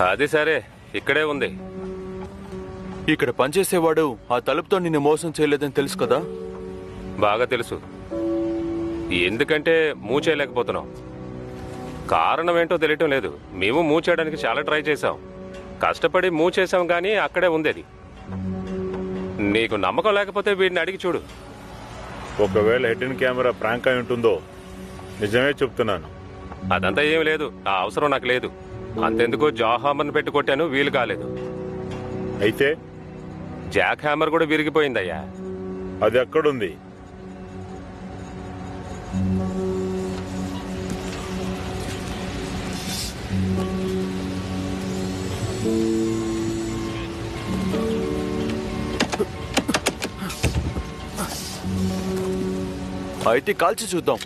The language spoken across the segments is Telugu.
అది సరే, ఇక్కడే ఉంది. ఇక్కడ పనిచేసేవాడు ఆ తలుపుతో నిన్ను మోసం చేయలేదని తెలుసు కదా? బాగా తెలుసు. ఎందుకంటే మూవ్ చేయలేకపోతున్నాం. కారణం ఏంటో తెలియటం లేదు. మేము మూవ్ చేయడానికి చాలా ట్రై చేశాం, కష్టపడి మూవ్ చేసాం, కానీ అక్కడే ఉంది అది. నీకు నమ్మకం లేకపోతే వీడిని అడిగి చూడు. ఒకవేళ హెడ్ కెమెరా ప్రాంక్ అయి ఉంటుందో? నిజమే చెప్తున్నాను. అదంతా ఏం లేదు, ఆ అవసరం నాకు లేదు. అంతెందుకు జాక్ హ్యామర్ని పెట్టి కొట్టాను, వీలు కాలేదు. అయితే జాక్ హ్యామర్ కూడా విరిగిపోయిందయ్యా. అది ఎక్కడుంది? అయితే కాల్చి చూద్దాం.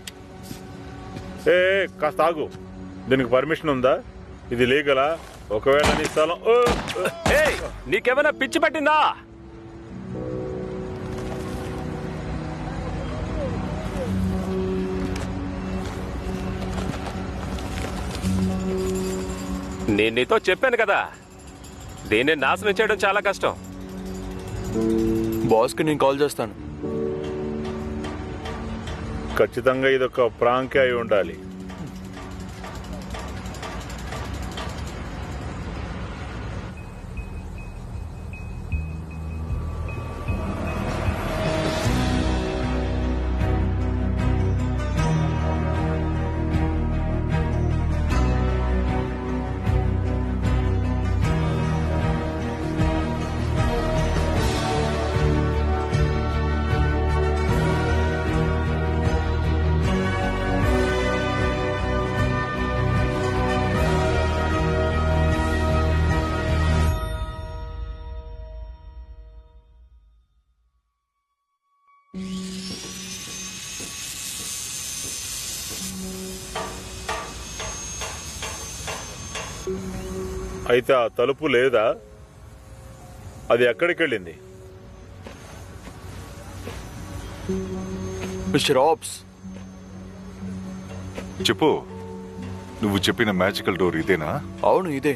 ఏ కాస్త ఆగు. దీనికి పర్మిషన్ ఉందా? ఇది లీగలా? ఒకవేళ నీ స్థలం ఏయ్, నీకేమైనా పిచ్చి పట్టిందా? నేను నీతో చెప్పాను కదా, దీన్ని నాశనం చేయడం చాలా కష్టం. బాస్కి నేను కాల్ చేస్తాను. ఖచ్చితంగా ఇదొక ప్రాంకే అయి ఉండాలి. అయితే ఆ తలుపు లేదా? అది ఎక్కడికి వెళ్ళింది? మిస్టర్ ఆప్స్, చెప్పు. నువ్వు చెప్పిన మ్యాజికల్ డోర్ ఇదేనా? అవును ఇదే.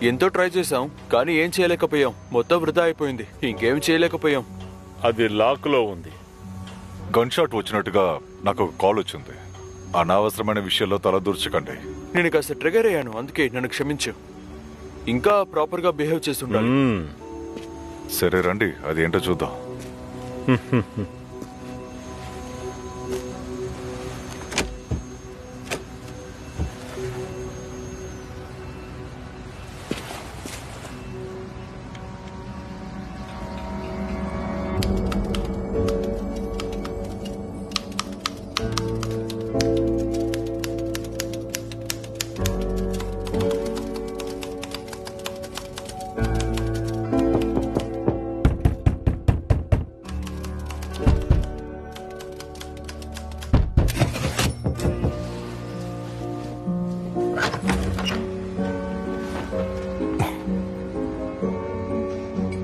ఎంతో ట్రై చేశాం, కానీ ఏం చేయలేకపోయాం. మొత్తం వృధా అయిపోయింది. ఇంకేం చేయలేకపోయాం. అది లాక్ లో ఉంది. గన్ షాట్ వచ్చినట్టుగా నాకు ఒక కాల్ వచ్చింది. అనవసరమైన విషయాల్లో తలదూర్చకండి. నేను కాస్త ట్రిగర్ అయ్యాను, అందుకే నన్ను క్షమించు. ఇంకా ప్రాపర్ గా బిహేవ్ చేసి ఉండాలి. సరే రండి, అదేంటో చూద్దాం.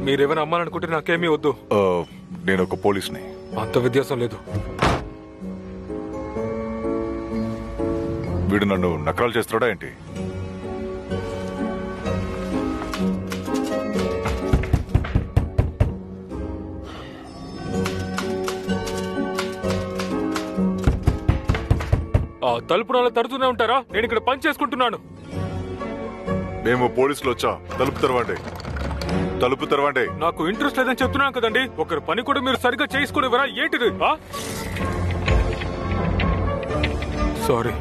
మీరేమైనా అమ్మాలనుకుంటే నాకేమీ వద్దు. నేను ఒక పోలీస్ని. అంత వ్యత్యాసం లేదు. వీడు నన్ను నకరాలు చేస్తాడా ఏంటి? ఆ తలుపు నాలో తడుతూనే ఉంటారా? నేను ఇక్కడ పని చేసుకుంటున్నాను. మేము పోలీసులు వచ్చా. తలుపు తెరవండి, తలుపు తెరవండి. నాకు ఇంట్రెస్ట్ లేదని చెప్తున్నాను కదండి. ఒకరి పని కూడా మీరు సరిగ్గా చేసుకునేవరా ఏంటిది? Sorry.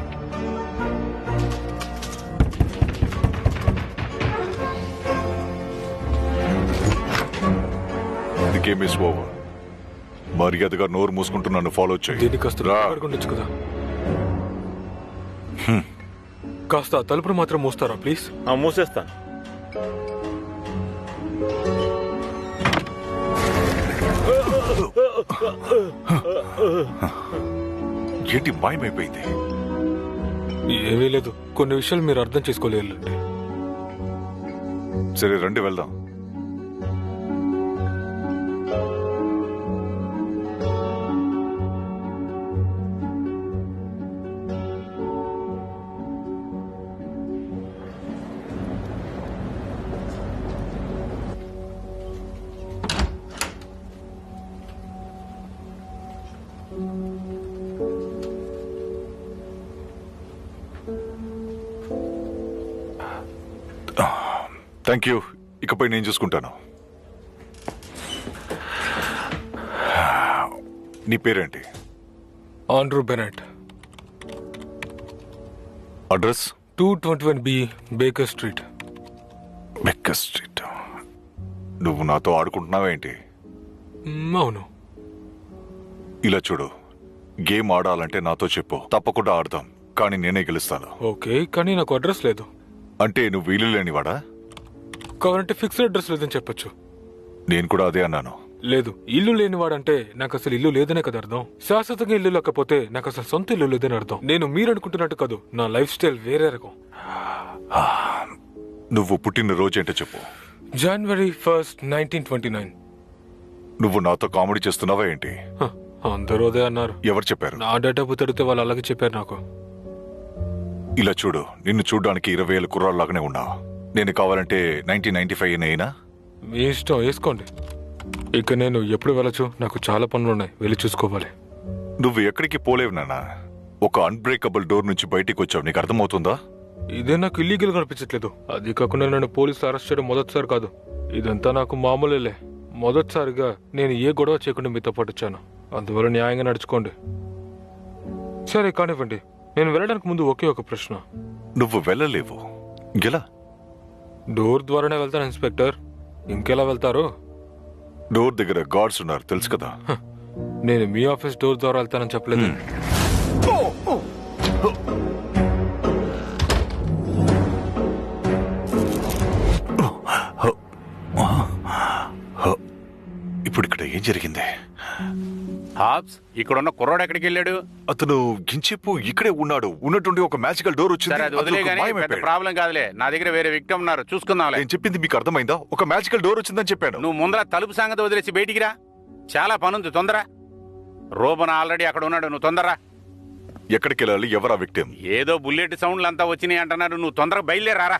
The game is over. మర్యాదగా నోరు మూసుకుంటూ నన్ను ఫాలో చేయి. దీనికి కాస్త ఉండొచ్చు కదా. కాస్త ఆ తలుపును మాత్రం మూస్తారా ప్లీజ్? మూసేస్తాను. ఏంటి మాయమైపోయింది? ఏమీ లేదు, కొన్ని విషయాలు మీరు అర్థం చేసుకోలేరు. సరే రండి వెళ్దాం. Thank you. ఇకపై నేను చూసుకుంటాను. నీ పేరేంటి? Andrew Bennett, address? 221B Baker street. Becker street. నువ్వు నాతో ఆడుకుంటున్నావేంటి? అవును. ఇలా చూడు, గేమ్ ఆడాలంటే నాతో చెప్పు, తప్పకుండా ఆడదాం, కానీ నేనే గెలుస్తాను. ఓకే, కానీ నాకు అడ్రస్ లేదు. అంటే నువ్వు ఇల్లు లేనివాడా? కావాలంటే ఫిక్స్డ్ అడ్రస్ లేదని చెప్పొచ్చు. నేను కూడా అదే అన్నాను. లేదు, ఇల్లు లేనివాడంటే నాకు అసలు ఇల్లు లేదనే కదా అర్థం. శాశ్వతంగా ఇల్లు లేకపోతే నాకు అసలు సొంత ఇల్లు లేదని అర్థం. నేను మీరు అనుకుంటున్నట్టు కాదు, నా లైఫ్ స్టైల్ వేరే రకం. నువ్వు పుట్టిన రోజు ఏంటో చెప్పు. January 1st, 1929. నువ్వు నాతో కామెడీ చేస్తున్నావా ఏంటి? అందరూ అదే అన్నారు. ఎవరు చెప్పారు? నా డేటా పుతడితే వాళ్ళు అలాగే చెప్పారు నాకు. ఇలా చూడు, నిన్ను చూడ్డానికి 20,000 కుర్రాళ్ళలాగానే ఉన్నావు. నేను కావాలంటే 1995 అయినా. మీ ఇష్టం, వేసుకోండి. ఇక నేను ఎప్పుడు వెళ్ళచ్చు? నాకు చాలా పనులున్నాయి, వెళ్ళి చూసుకోవాలి. నువ్వు ఎక్కడికి పోలేవు నాన్న. ఒక అన్బ్రేకబుల్ డోర్ నుంచి బయటికి వచ్చావు, నీకు అర్థమవుతుందా? ఇదే నాకు ఇల్లీగల్ కనిపించట్లేదు. అది కాకుండా నన్ను పోలీసులు అరెస్ట్ చేయడం మొదటిసారి కాదు. ఇదంతా నాకు మామూలేలే. మొదటిసారిగా నేను ఏ గొడవ చేయకుండా మీతో పాటు వచ్చాను. అందువల్ల న్యాయంగా నడుచుకోండి. సరే కానివ్వండి, నేను వెళ్ళడానికి ముందు ఒకే ఒక ప్రశ్న. నువ్వు వెళ్ళలేవు. గెలా? డోర్ ద్వారానే వెళ్తాను ఇన్స్పెక్టర్, ఇంకెలా వెళ్తారు? డోర్ దగ్గర గార్డ్స్ ఉన్నారు, తెలుసు కదా. నేను మీ ఆఫీస్ డోర్ ద్వారా వెళ్తానని చెప్పలేదు. ఇప్పుడు ఇక్కడ ఏం జరిగింది? హాబ్స్, ఇక్కడున్న కుర్రాడు ఎక్కడికి వెళ్ళాడు? అతను గించేపు ఇక్కడే ఉన్నాడు. ఉన్నట్టుండి ఒక మ్యాజికల్ డోర్ వచ్చింది. సరే, అది అతను వదిలే గానీ పెద్ద మాయమైపోయాడు. ప్రాబ్లం కాదులే. నా దగ్గర వేరే విక్టిమ్ ఉన్నారు, చూసుకుందాంలే. నేను చెప్పింది మీకు అర్థమైందా? ఒక మ్యాజికల్ డోర్ వచ్చిందని చెప్పాను. నువ్వు ముందర తలుపు సంగతి వదిలేసి బయటికి రా. చాలా పనుంది, తొందర. రోబన్ ఆల్రెడీ అక్కడ ఉన్నాడు, నువ్వు తొందర. ఎక్కడికి వెళ్ళాలి? ఎవరా విక్టిమ్? ఏదో బుల్లెట్ సౌండ్లు అంతా వచ్చినాయి అంటున్నారు, నువ్వు తొందరగా బయలుదేరారా.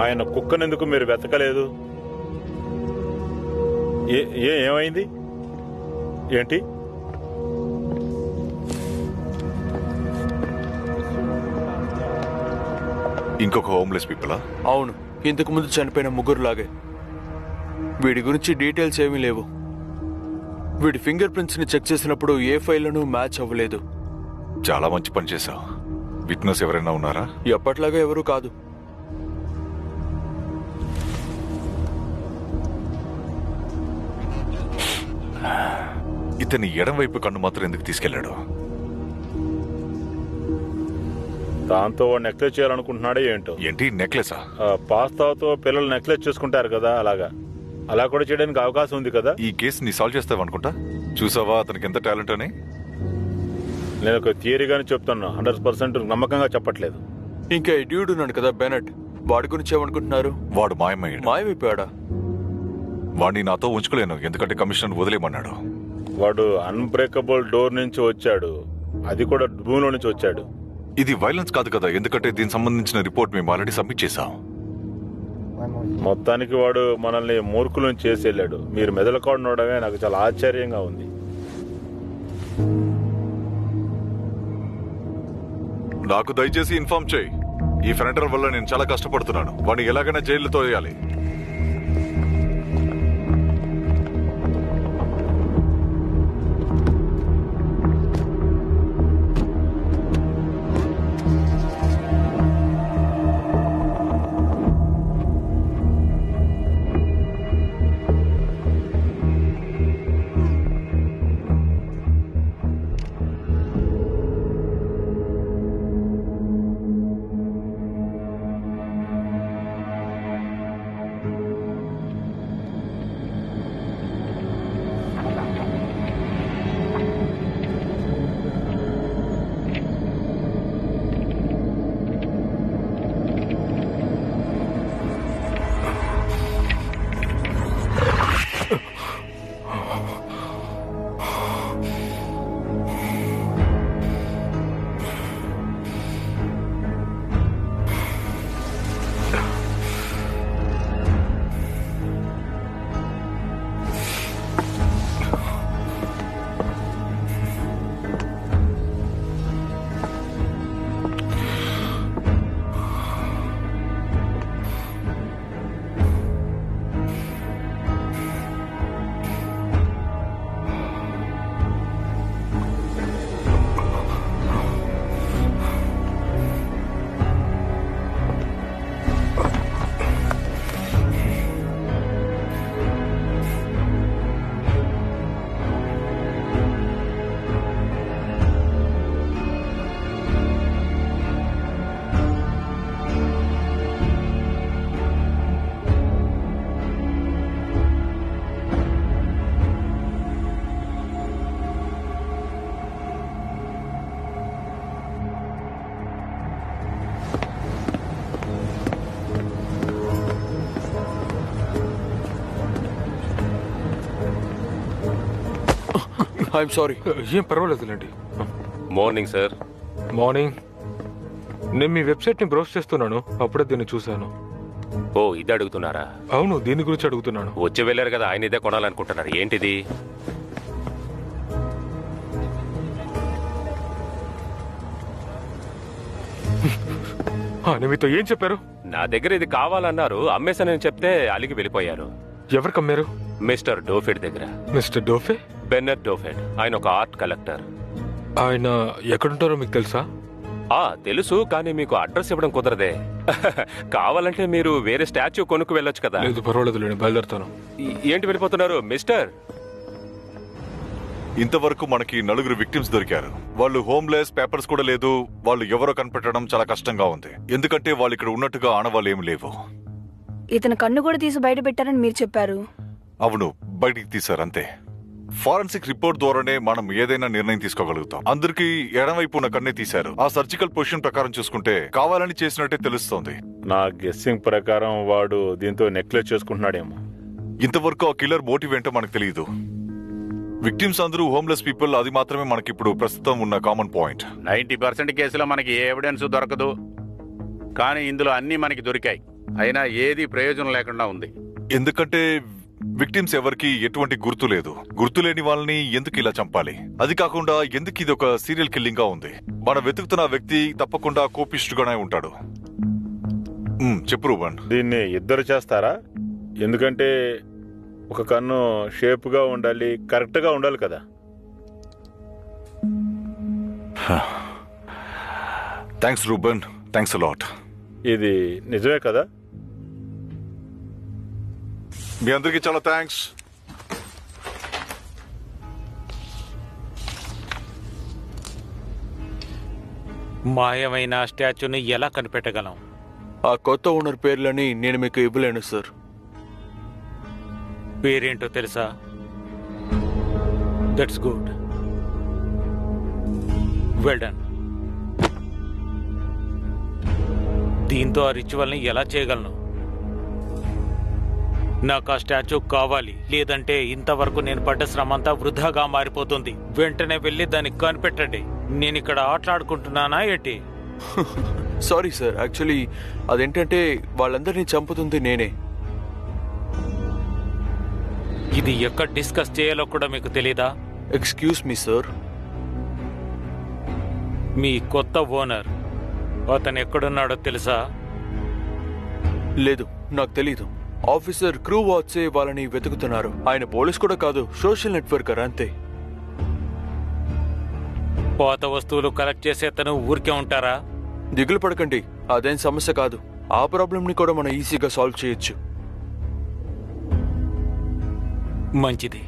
ఆయన కుక్కనెందుకు మీరు వెతకలేదు? ఏమైంది ఏంటి? ఇంకొక హోమ్లెస్ పీపులా? అవును, ఇంతకు ముందు చనిపోయిన ముగ్గురులాగే. వీడి గురించి డీటెయిల్స్ ఏమీ లేవు. వీడి ఫింగర్ ప్రింట్స్ ని చెక్ చేసినప్పుడు ఏ ఫైల్లోనూ మ్యాచ్ అవ్వలేదు. చాలా మంచి పని చేశావు. విట్నెస్ ఎవరైనా ఉన్నారా? ఎప్పట్లాగా ఎవరూ కాదు. ఇతని ఎడం వైపు కన్ను మాత్రం ఎందుకు తీసుకెళ్లాడు? దాంతో వాడు నెక్లెస్ చేయాలనుకుంటున్నాడే ఏంటో. ఏంటి నెక్లెసా? పాస్తాతో పిల్లలు నెక్లెస్ చేసుకుంటారు కదా, అలా కూడా చేయడానికి అవకాశం ఉంది కదా. ఈ కేసుని సాల్వ్ చేస్తావనుకుంటా. చూసావా అతనికి ఎంత టాలెంట్ అని? నేను ఒక థియరీగానే చెప్తాను, 100% నమ్మకంగా చెప్పట్లేదు. ఇంకా ఈ డ్యూడ్ ఉన్నాడు కదా బెనెట్, వాడి గురించి ఏమనుకుంటున్నారు? వాడు మాయమయ్యాడు. మాయమైపోయాడా? వాడిని నాతో ఉంచుకోలేను, ఎందుకంటే కమిషనర్ వదిలేమన్నాడు. వాడు అన్బ్రేకబుల్ డోర్ నుంచి వచ్చాడు, అది కూడా భూమిలో నుంచి వచ్చాడు. ఇది వైలెన్స్ కాదు కదా, ఎందుకంటే దీనికి సంబంధించిన రిపోర్ట్ మేము ఆల్రెడీ సబ్మిట్ చేశాం. మొత్తానికి వాడు మనల్ని మూర్ఖులను చేసి వెళ్ళాడు. మీరు మెదలకోడనడమే నాకు చాలా ఆశ్చర్యంగా ఉంది. నాకు దయచేసి ఇన్ఫార్మ్ చేయి. ఈ ఫెనటర్ వల్ల నేను చాలా కష్టపడుతున్నాను. వాడిని ఎలాగైనా జైల్లో తోయాలి. I'm sorry. ఏం పర్వాలేదులేండి. Morning sir. మార్నింగ్. నేను మీ వెబ్సైట్ని బ్రౌజ్ చేస్తున్నాను, అప్పుడే దీన్ని చూశాను. ఓ, ఇది అడుగుతున్నారా? అవును, దీని గురించి అడుగుతున్నాను. వచ్చి వెళ్ళారు కదా, ఆయన ఇదే కొనాలనుకుంటున్నారు. ఏంటిది? ఆయన మీతో ఏం చెప్పారు? నా దగ్గర ఇది కావాలన్నారు, అమ్మేశానని చెప్తే అలిగి వెళ్ళిపోయారు. ఎవరికి అమ్మారు? మిస్టర్ డోఫెడ్ దగ్గర. మిస్టర్ డోఫే? బెన్నెట్ డోఫెడ్. ఆయన ఒక ఆర్ట్ కలెక్టర్. ఆయన ఎక్కడుంటారో మీకు తెలుసా? తెలుసు, కానీ మీకు అడ్రస్ ఇవ్వడం కుదరదే. కావాలంటే మీరు వేరే స్టాచ్యూ కొనుక్కు వెళ్ళొచ్చు కదా. లేదు, పర్వాలేదులేండి, బయలుదేరుతాను. ఏంటి వెళ్ళిపోతున్నారు మిస్టర్? ఇంతవరకు మనకి 4 విక్టిమ్స్ దొరికారు. వాళ్ళు హోమ్లెస్, పేపర్స్ కూడా లేదు. వాళ్ళు ఎవరో కనిపెట్టడం చాలా కష్టంగా ఉంది, ఎందుకంటే వాళ్ళు ఇక్కడ ఉన్నట్టుగా ఆనవాళ్ళు ఏమి లేవు. ఇతను కన్ను కూడా తీసి బయట పెట్టారని మీరు చెప్పారు. అవును, బయటికి తీశారు అంతే. ఫారెన్సిక్ రిపోర్ట్ ద్వారానే మనం ఏదైనా నిర్ణయం తీసుకోగలుగుతాం. అందరికి ఎడమవైపు ఉన్న కన్నే తీశారు. ఆ సర్జికల్ పొజిషన్ ప్రకారం చూసుకుంటే కావాలని చేసినట్టే తెలుస్తోంది. నా గెస్సింగ్ ప్రకారం వాడు దీంతో నెక్లెస్ చేసుకుంటున్నాడేమో. ఇంతవరకు ఆ కిల్లర్ మోటివ్ ఏంటో మనకు తెలియదు. విక్టిమ్స్ అందరూ హోమ్లెస్ పీపుల్, అది మాత్రమే మనకి ఇప్పుడు ప్రస్తుతం ఉన్న కామన్ పాయింట్. 90% కేసులో మనకి ఏ ఎవిడెన్స్ దొరకదు, కానీ ఇందులో అన్నీ మనకి దొరికాయి. అయినా ఏది ప్రయోజనం లేకుండా ఉంది. ఎందుకంటే విక్టిమ్స్ ఎవరికి ఎటువంటి గుర్తు లేదు. గుర్తు లేని వాళ్ళని ఎందుకు ఇలా చంపాలి? అది కాకుండా ఎందుకు ఇది ఒక సీరియల్ కిల్లింగ్ గా ఉంది? మనం వెతుకుతున్న వ్యక్తి తప్పకుండా కోపిష్టుగానే ఉంటాడు. చెప్పు రూబన్. దీన్ని ఇద్దరు చేస్తారా? ఎందుకంటే ఒక కన్ను షేప్ గా ఉండాలి, కరెక్ట్ గా ఉండాలి కదా. Thanks Ruben, thanks a lot. ఇది నిజమే కదా? మీ అందరికీ చాలా థ్యాంక్స్. మాయమైన స్టాచ్యూని ఎలా కనిపెట్టగలం? ఆ కొత్త ఓనర్ పేర్లని నేను మీకు ఇవ్వలేను సార్. పేరేంటో తెలుసా? That's good, well done. దీంతో ఆ రిచువల్ని ఎలా చేయగలను? నాకు ఆ స్టాచ్యూ కావాలి, లేదంటే ఇంతవరకు నేను పడ్డ శ్రమంతా వృధాగా మారిపోతుంది. వెంటనే వెళ్ళి దాన్ని కనిపెట్టండి. నేను ఇక్కడ ఆటలాడుకుంటున్నానా ఏంటి? సారీ సార్, యాక్చువల్లీ అదేంటంటే వాళ్ళందరినీ చంపుతుంది నేనే. ఇది ఎక్కడ డిస్కస్ చేయాలో కూడా మీకు తెలీదా? Excuse me sir. మీ కొత్త ఓనర్ అతను ఎక్కడున్నాడో తెలుసా? లేదు, నాకు తెలీదు. ఆఫీసర్ క్రూ వాచే వాళ్ళని వెతుకుతున్నారు. ఆయన పోలీస్ కూడా కాదు, సోషల్ నెట్వర్కర్ అంతే. పాత వస్తువులు కలెక్ట్ చేసే అతను ఊరికే ఉంటారా? దిగులు పడకండి, అదేం సమస్య కాదు. ఆ ప్రాబ్లంని కూడా మనం ఈజీగా సాల్వ్ చేయొచ్చు. మంచిది.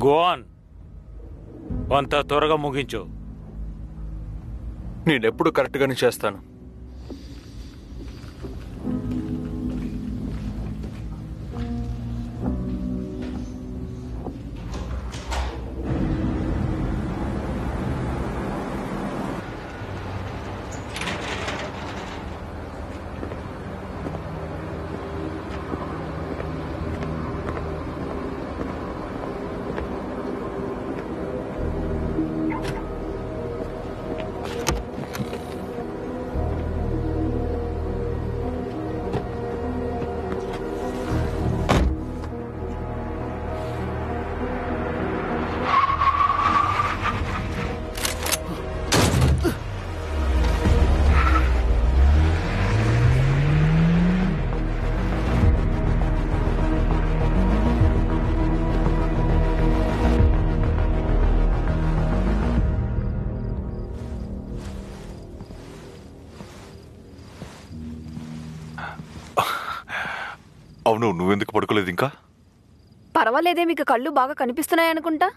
గో ఆన్, అంతా త్వరగా ముగించు. నేనెప్పుడు కరెక్ట్గానే చేస్తాను. అవును, నువ్వెందుకు పడుకోలేదు ఇంకా? పర్వాలేదే, మీకు కళ్ళు బాగా కనిపిస్తున్నాయనుకుంటా.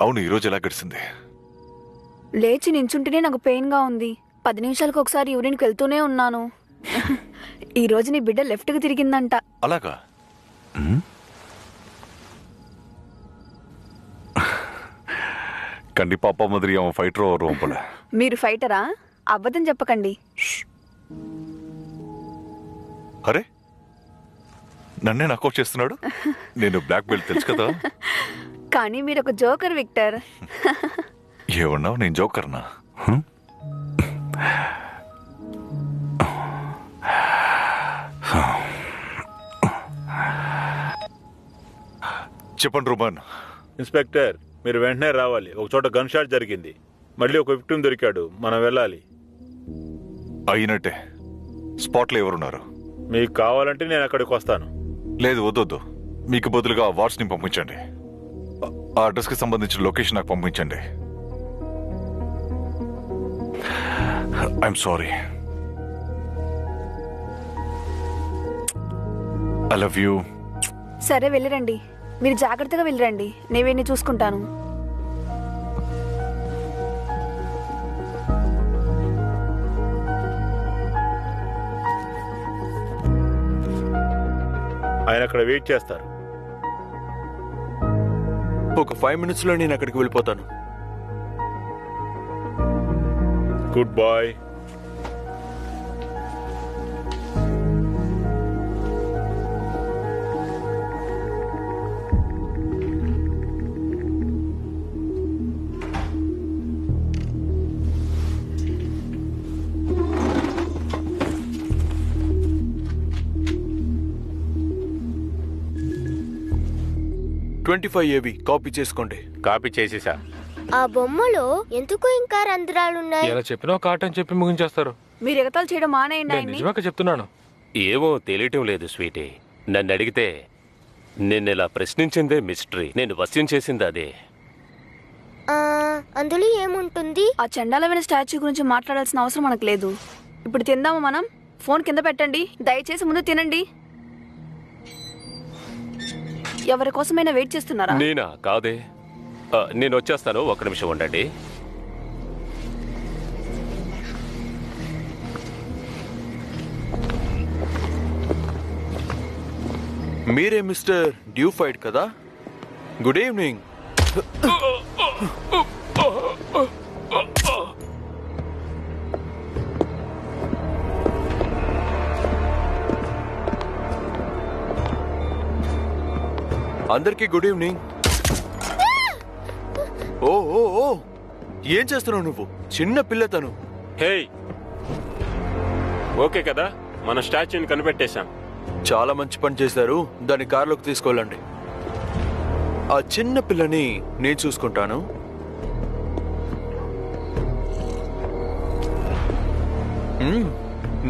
అవును, ఈరోజు ఎలా గడిచింది? లేచి నించుంటేనే నాకు పెయిన్గా ఉంది. 10 నిమిషాలకు ఒకసారి యూరిన్కి వెళ్తూనే ఉన్నాను. ఈ రోజు నీ బిడ్డ లెఫ్ట్కి తిరిగిందంట. అలాగా? கண்டிப்பா அப்பா மாதிரி அவன் ஃபைட்டரோ வருவான் போல. మీరు ఫైటరా? అబద్ధం చెప్పకండి. అరే నన్నే నకౌట్ చేస్తున్నాడు. నేను బ్లాక్ బెల్ట్ తెలుసు కదా. కానీ మీరు ఒక జోకర్ విక్టర్. ఏమన్నావు? నేను జోకర్నా? చెప్పండి రూబన్. ఇన్స్పెక్టర్, మీరు వెంటనే రావాలి. ఒక చోట గన్ షాట్ జరిగింది. మళ్ళీ ఒక విక్టిమ్ దొరికాడు. మనం వెళ్ళాలి. అయినట్టే. స్పాట్లో ఎవరున్నారు? మీకు కావాలంటే నేను అక్కడికి వస్తాను. లేదు, వద్దొద్దు. మీకు బదులుగా వాట్స్ని పంపించండి. ఆ అడ్రస్కి సంబంధించిన లొకేషన్ నాకు పంపించండి. I'm sorry. I love you. సరే వెళ్ళిరండి. మీరు జాగ్రత్తగా వెళ్ళిరండి. నేవేన్ని చూసుకుంటాను. ఆయన అక్కడ వెయిట్ చేస్తారు. ఒక 5 minutes లో నేను అక్కడికి వెళ్ళిపోతాను. Good boy. AV కాపీ చేసుకోండి. కాపీ చేసేసా. ఆ బొమ్మలో ఎందుకు ఇంకా రంధ్రాలున్నాయి? ఎలా చెప్పినా ఒక ఆట అని చెప్పి ముగించేస్తారు. మీరు ఎగతాలు చేయడం మానేయండి నేను ఆయన్ని. నిజమే చెప్తున్నాను. ఏమో తెలియటం లేదు స్వీటీ. నన్ను అడిగితే నిన్ను ఇలా ప్రశ్నించిందే మిస్టరీ. నేను వశ్యం చేసింది అదే. అందులో ఏముంటుంది? ఆ చండాలమైన స్టాచ్యూ గురించి మాట్లాడాల్సిన అవసరం మనకు లేదు. ఇప్పుడు తిందాము మనం. ఫోన్ కింద పెట్టండి. దయచేసి ముందు తినండి. ఎవరి కోసమైనా వెయిట్ చేస్తున్నారా? నేనా? కాదే. నేను వచ్చేస్తాను. 1 నిమిషం ఉండండి. మీరే మిస్టర్ డ్యూఫైడ్ కదా? Good evening. అందరికీ గుడ్ ఈవినింగ్. ఓ ఓ ఓ ఏం చేస్తున్నావు నువ్వు? చిన్న పిల్లతను. హేయ్, ఓకే కదా? మన స్టాచ్యూని కనిపెట్టేశాం. చాలా మంచి పని చేశారు. దాన్ని కారులోకి తీసుకెళ్ళండి. ఆ చిన్న పిల్లని నేను చూసుకుంటాను.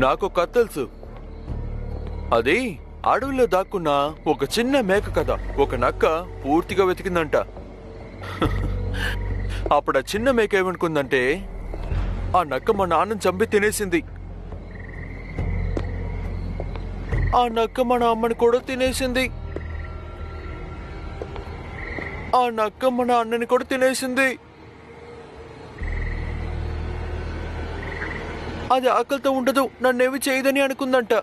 నాకు కథ తెలుసు. అది అడవిలో దాక్కున్న ఒక చిన్న మేక కథ. ఒక నక్క పూర్తిగా వెతికిందంట. అప్పుడు ఆ చిన్న మేక ఏమనుకుందంటే ఆ నక్క మా నాన్నని చంపి తినేసింది. ఆ నక్క మన అమ్మని కూడా తినేసింది. ఆ నక్క మన అన్నని కూడా తినేసింది. అది ఆకలితో ఉండదు, నన్నేమి చేయదని అనుకుందంట.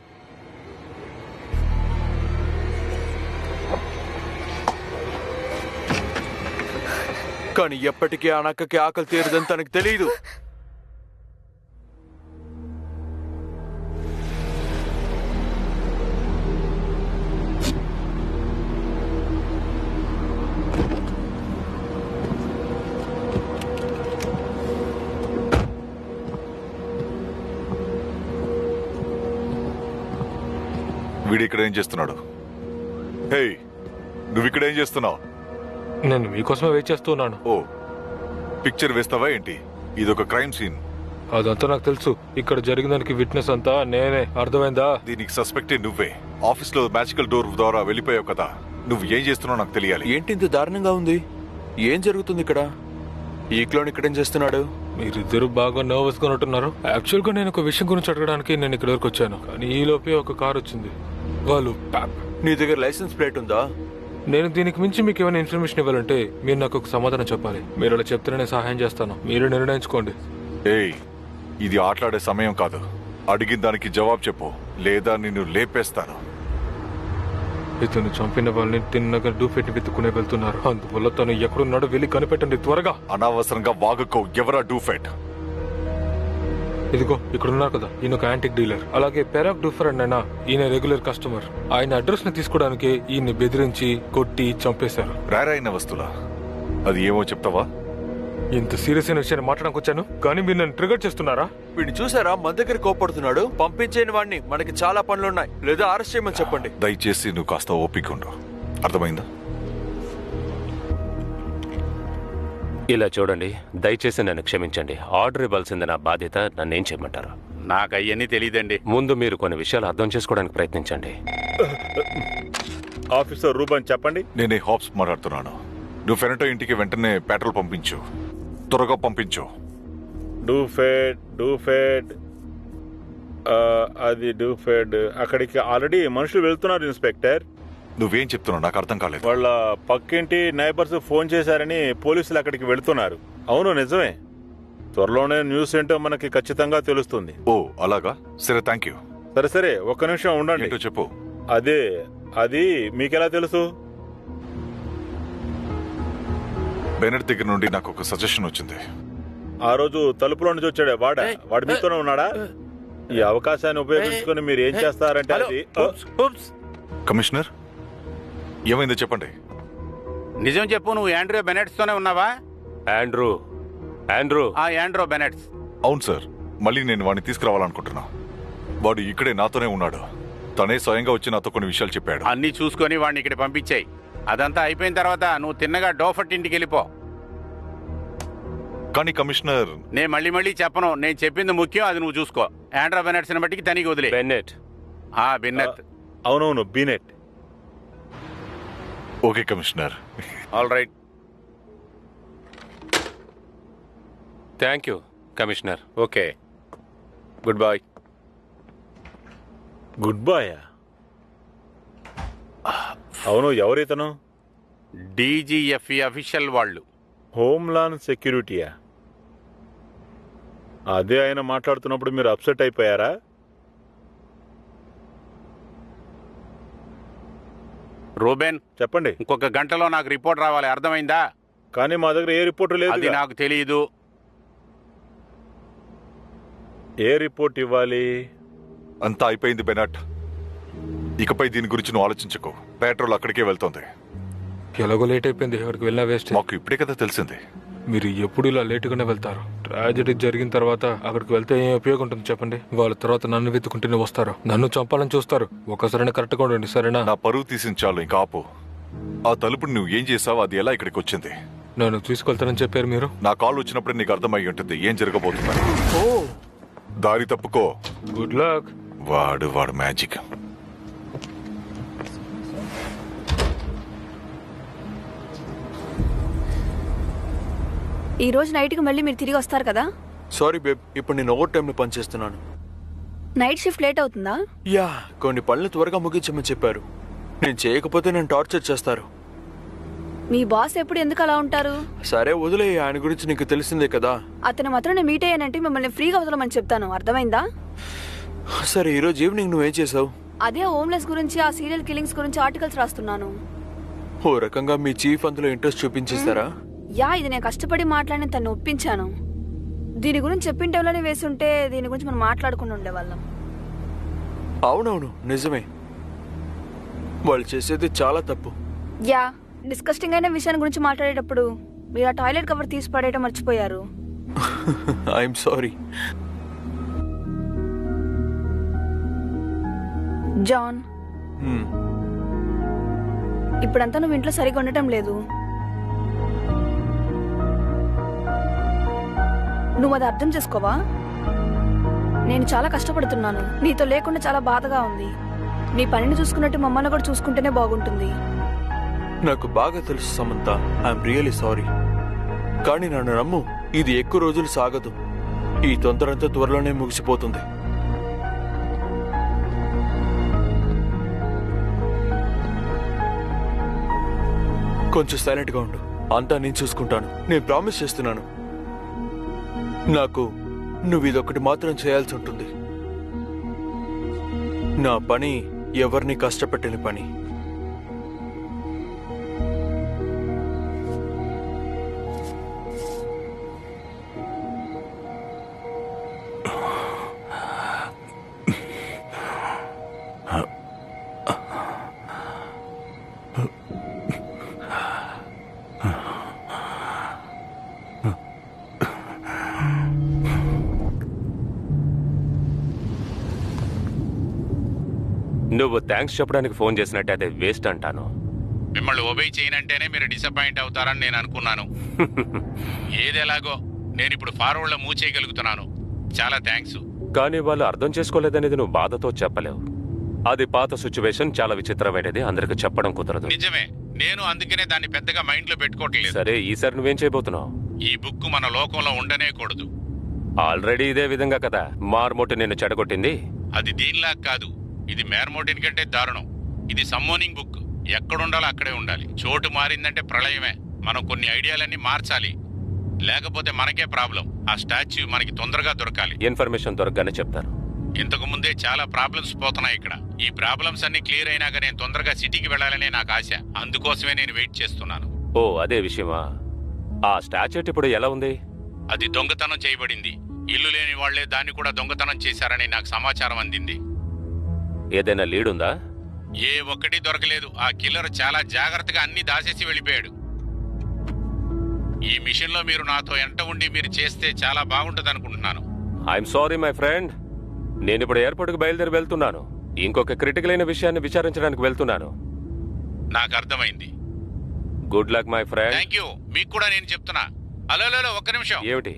కానీ ఎప్పటికీ ఆ నక్కకి ఆకలి తీరదని తనకు తెలియదు. వీడు ఇక్కడ ఏం చేస్తున్నాడు? హే, నువ్వు ఇక్కడ ఏం చేస్తున్నావు? నేను మీకోసమే వెయిట్ చేస్తున్నాను. ఓ, పిక్చర్ వేస్తావా ఏంటి? ఇదొక క్రైమ్ సీన్. అదంతా నాకు తెలుసు. ఇక్కడ జరిగిన దానికి విట్నెస్ అంతా నేనే. అర్థమైందా? దీనికి సస్పెక్టే నువ్వే. ఆఫీస్ లో మ్యాజికల్ డోర్ ద్వారా వెళ్ళిపోయావు కదా. నువ్వు ఏం చేస్తున్నావు నాకు తెలియాలి. ఏంటి ఇంత దారుణంగా ఉంది? ఏం జరుగుతుంది ఇక్కడ? ఈ క్లోన్ ఇక్కడేం చేస్తున్నాడు? మీరిద్దరు బాగా నర్వస్ గా ఉంటున్నారు. యాక్చువల్ గా నేను ఒక విషయం గురించి అడగడానికి నేను ఇక్కడ వరకు వచ్చాను. కానీ ఈ లోపే ఒక కార్ వచ్చింది. వాళ్ళు నీ దగ్గర లైసెన్స్ ప్లేట్ ఉందా? నేను దీనికి మించి మీకు ఏమైనా ఇన్ఫర్మేషన్ ఇవ్వాలంటే మీరు నాకు ఒక సమాధానం చెప్పాలి. మీరు అలా చెప్తే నేను సహాయం చేస్తాను. మీరే నిర్ణయించుకోండి. ఏయ్, ఇది ఆటలాడే సమయం కాదు. అడిగిన దానికి జవాబు చెప్పు, లేదా నిన్ను లేపేస్తాను. ఇతను చంపిన వాళ్ళని తిన్నగా డూఫెట్ ని వెతుక్కునే వెళ్తున్నారు. అందువల్ల తను ఎక్కడున్నాడో వెళ్ళి కనిపెట్టండి త్వరగా. అనవసరంగా వాగుకో. ఎవరా డూఫెట్? ఇదిగో ఇక్కడ ఉన్నారు కదా, ఈయన ఒక యాంటిక్ డీలర్. అలాగే పెరాక్ డూఫర్ అన్న ఈయన రెగ్యులర్ కస్టమర్. ఆయన అడ్రస్ ని తీసుకోవడానికి ఈయన్ని బెదిరించి కొట్టి చంపేశారు. రారైన వస్తువులా? అది ఏమో చెప్తావా? ఇంత సీరియస్ అయిన విషయాన్ని మాట్లాడడానికి వచ్చాను, కానీ మీరు నన్ను ట్రిగర్ చేస్తున్నారా? వీడిని చూసారా? మన దగ్గర కోపడుతున్నాడు. పంపించేని వాడిని, మనకి చాలా పనులున్నాయి, లేదా అరెస్ట్ చేయమని చెప్పండి. దయచేసి నువ్వు కాస్త ఓపిక ఉండు. అర్థమైందా? ఇలా చూడండి, దయచేసి నన్ను క్షమించండి. ఆర్డర్ ఇవ్వాల్సింది నా బాధ్యత. నన్నేం చేయమంటారు? నాకు అవన్నీ తెలియదండి. ముందు మీరు కొన్ని విషయాలు అర్థం చేసుకోవడానికి ప్రయత్నించండి. ఆఫీసర్ రూబన్ చెప్పండి. నేనే హాప్స్ మాట్లాడుతున్నాను. నువ్వు ఫెనటో ఇంటికి వెంటనే పెట్రోల్ పంపించు. త్వరగా పంపించు. డూఫెడ్ అది డూఫెడ్ అక్కడికి ఆల్రెడీ మనుషులు వెళ్తున్నారు ఇన్స్పెక్టర్. నువ్వేం చెప్తున్నావు? నాకు అర్థం కాలేదు. వాళ్ళ పక్కింటి నైబర్స్ ఫోన్ చేశారని పోలీసులు అక్కడికి వెళుతున్నారు. అవును, నిజమే. త్వరలోనే న్యూస్ ఏంటో మనకి ఖచ్చితంగా తెలుస్తుంది. ఓ అలాగా? సరే, థ్యాంక్ యూ. సరే ఒక్క నిమిషం ఉండండి. ఏంటో చెప్పు. అది మీకెలా తెలుసు? బెనెట్ దగ్గర నుండి నాకు ఒక సజెషన్ వచ్చింది. ఆ రోజు తలుపులో నుంచి వచ్చాడే వాడు మీతోనే ఉన్నాడా? ఈ అవకాశాన్ని ఉపయోగించుకొని మీరు ఏం చేస్తారంటే అది కమిషనర్, ఏమైందో చెప్పండి. నిజం చెప్పు, నువ్వు యాండ్రూ బెనెట్స్ తోనే ఉన్నావా? Andrew Andrew Bennetts. అవును సార్. మళ్ళీ నేను వాడిని తీసుకురావాలనుకుంటున్నా. వాడు ఇక్కడే నాతోనే ఉన్నాడు. తనే స్వయంగా వచ్చి నాతో కొన్ని విషయాలు చెప్పాడు. అన్ని చూసుకొని వాడిని ఇక్కడ పంపించాయి. అదంతా అయిపోయిన తర్వాత నువ్వు తిన్నగా డోఫర్ట్ ఇంటికి వెళ్ళిపో. కానీ కమిషనర్, నేను మళ్ళీ చెప్పను. నేను చెప్పింది ముఖ్యం, అది నువ్వు చూసుకో. యాండ్రూ బెనెట్స్ బట్టికి తనకి వదిలే. బెన్నెట్. అవునవును, Bennett. Okay commissioner. All right. Thank you commissioner. Okay, good boy. Good boy. అవును, ఎవరితను? డీజీఎఫ్ఈ అఫీషియల్ వాళ్ళు. హోమ్లాండ్ సెక్యూరిటీయా? అదే ఆయన మాట్లాడుతున్నప్పుడు మీరు అప్సెట్ అయిపోయారా? రూబెన్, చెప్పండి. ఇంకొక గంటలో నాకు రిపోర్ట్ రావాలి, అర్థమైందా? కానీ మా దగ్గర ఏ రిపోర్టు లేదు. అది నాకు తెలియదు. ఏ రిపోర్ట్ ఇవ్వాలి? అంతా అయిపోయింది బెనట్. ఇకపై దీని గురించి నువ్వు ఆలోచించకు. పెట్రోల్ అక్కడికే వెళ్తోంది. ఎలాగో లేట్ అయిపోయింది, అక్కడికి వెళ్ళినా వేస్ట్. మాకు ఇప్పుడే కదా తెలిసింది. మీరు ఎప్పుడు ఇలా లేటుగానే వెళ్తారు. ట్రాజెడీ జరిగిన తర్వాత అక్కడికి వెళ్తే ఏం ఉపయోగం ఉంటుంది చెప్పండి? వాళ్ళ తర్వాత నన్ను వెతుకుంటూనే వస్తారు, నన్ను చంపాలని చూస్తారు. ఒకసారి కరెక్ట్గా ఉండండి, సరేనా? నా పరువు తీసిన చాలు, ఇంకా ఆపు. ఆ తలుపుని నువ్వు ఏం చేసావు? అది ఎలా ఇక్కడికి వచ్చింది? నన్ను తీసుకెళ్తానని చెప్పారు మీరు. నా కాల్ వచ్చినప్పుడు నీకు అర్థమై ఉంటుంది ఏం జరగబోతుందని. దారి తప్పుకో. Good luck. వాడు మ్యాజిక్. ఈ రోజు నైట్కి మళ్ళీ మీరు తిరిగి వస్తారు కదా? సారీ బేబ్, ఇప్పుడు నేను ఓవర్ టైంలో పనిచేస్తున్నాను. నైట్ షిఫ్ట్ లేట్ అవుతుందా? యా, కొన్ని పనులు త్వరగా ముగించమని చెప్పారు. నేను చేయకపోతే నేను టార్చర్ చేస్తారు. మీ బాస్ ఎప్పుడు ఎందుకు అలా ఉంటారు? సరే వదిలే, ఆయన గురించి నీకు తెలిసిందే కదా. అతను మాత్రం నేను మీట్ అయ్యానంటే మిమ్మల్ని ఫ్రీగా వదలమని చెప్తాను, అర్థమైందా? సరే, ఈరోజు ఈవినింగ్ నువ్వేం చేసావు? అదే హోమ్లెస్ గురించి, ఆ సీరియల్ కిల్లింగ్స్ గురించి ఆర్టికల్స్ రాస్తున్నాను. ఓ రకంగా మీ చీఫ్ అందులో ఇంట్రెస్ట్ చూపించేస్తారా? యా, ఇది నేను కష్టపడి మాట్లాడిన తను ఒప్పించాను. దీని గురించి చెప్పిన టైంలోనే వేసుంటే దీని గురించి మనం మాట్లాడుకుని ఉండేవాళ్ళం. అవునవును, నిజమే. వాళ్ళు చేసేది చాలా తప్పు. యా, డిస్కస్టింగ్ అయిన విషయాన్ని గురించి మాట్లాడేటప్పుడు మీరు ఆ టాయిలెట్ కవర్ తీసి పడేయటం మర్చిపోయారు. I'm sorry. జాన్, ఇప్పుడంతా నువ్వు ఇంట్లో సరిగా ఉండటం లేదు. నువ్వు అది అర్థం చేసుకోవా? నేను చాలా కష్టపడుతున్నాను, నీతో లేకుండా చాలా బాధగా ఉంది. నీ పనిని చూసుకున్నట్టు మమ్మల్ని కూడా చూసుకుంటేనే బాగుంటుంది. నాకు బాగా తెలుసు సమంత, ఐఎమ్ రియలీ సారీ. కానీ నన్ను నమ్ము, ఇది ఎక్కువ రోజులు సాగదు. ఈ తొందరంతా త్వరలోనే ముగిసిపోతుంది. కొంచెం సైలెంట్గా ఉండు, అంతా నేను చూసుకుంటాను. నేను ప్రామిస్ చేస్తున్నాను. నాకు నువ్వు ఇదొకటి మాత్రం చేయాల్సి ఉంటుంది. నా పని ఎవరిని కష్టపెట్టని పని. నువ్వు థ్యాంక్స్ చెప్పడానికి ఫోన్ చేసినట్టే అదే వేస్ట్ అంటాను. మిమ్మల్ని ఒబే చేయనంటేనే మీరు డిసప్పాయింట్ అవుతారని నేను అనుకున్నాను. ఏదెలాగో నేను ఇప్పుడు ఫార్వర్డ్లో మూవ్ చేయగలుగుతున్నాను. చాలా థ్యాంక్స్. కానీ వాళ్ళు అర్థం చేసుకోలేదనేది నువ్వు బాధతో చెప్పలేవు. అది పాత సిచ్యువేషన్, చాలా విచిత్రమైనది, అందరికి చెప్పడం కుదరదు. నిజమే, నేను అందుకనే దాన్ని పెద్దగా మైండ్లో పెట్టుకోవట్లేదు. సరే, ఈసారి నువ్వేం చేయబోతున్నావు? ఈ బుక్ మన లోకంలో ఉండనే కూడదు. ఆల్రెడీ ఇదే విధంగా కదా మార్మోటి నిన్ను చెడగొట్టింది. అది దీనిలా కాదు, ఇది మేర్మోటిన్ కంటే దారుణం. ఇది సమ్మోనింగ్ బుక్. ఎక్కడుండాలో అక్కడే ఉండాలి. చోటు మారిందంటే ప్రళయమే. మనం కొన్ని ఐడియాలన్నీ మార్చాలి, లేకపోతే మనకే ప్రాబ్లం. ఆ స్టాచ్యూ మనకి తొందరగా దొరకాలి. ఇన్ఫర్మేషన్ దొరకగానే చెప్తాను. ఇంతకు ముందే చాలా ప్రాబ్లమ్స్ పోతున్నాయి ఇక్కడ. ఈ ప్రాబ్లమ్స్ అన్ని క్లియర్ అయినాక నేను తొందరగా సిటీకి వెళ్ళాలనే నాకు ఆశ. అందుకోసమే నేను వెయిట్ చేస్తున్నాను. ఓ, అదే విషయమా? ఆ స్టాచ్యూ ఇప్పుడు ఎలా ఉంది? అది దొంగతనం చేయబడింది. ఇల్లు లేని వాళ్లే దాన్ని కూడా దొంగతనం చేశారని నాకు సమాచారం అందింది. ఏదైనా లీడ్ ఉందా? ఏ ఒక్కటి దొరకలేదు. ఆ కిల్లర్ చాలా జాగ్రత్తగా అన్ని దాచేసి వెళ్ళిపోయాడు. ఈ మిషన్ లో మీరు నాతో ఎంట ఉండి మీరు చేస్తే చాలా బాగుంటుంది అనుకుంటున్నాను. ఐఎమ్ సారీ మై ఫ్రెండ్, నేను ఇప్పుడు ఎయిర్పోర్ట్కి బయలుదేరి వెళ్తున్నాను. ఇంకొక క్రిటికల్ అయిన విషయాన్ని విచారించడానికి వెళ్తున్నాను. నాకు అర్థమైంది. Good luck my friend. Thank you. మీకు కూడా నేను చెప్తున్నా. హలో, ఒక్క నిమిషం. ఏమిటి?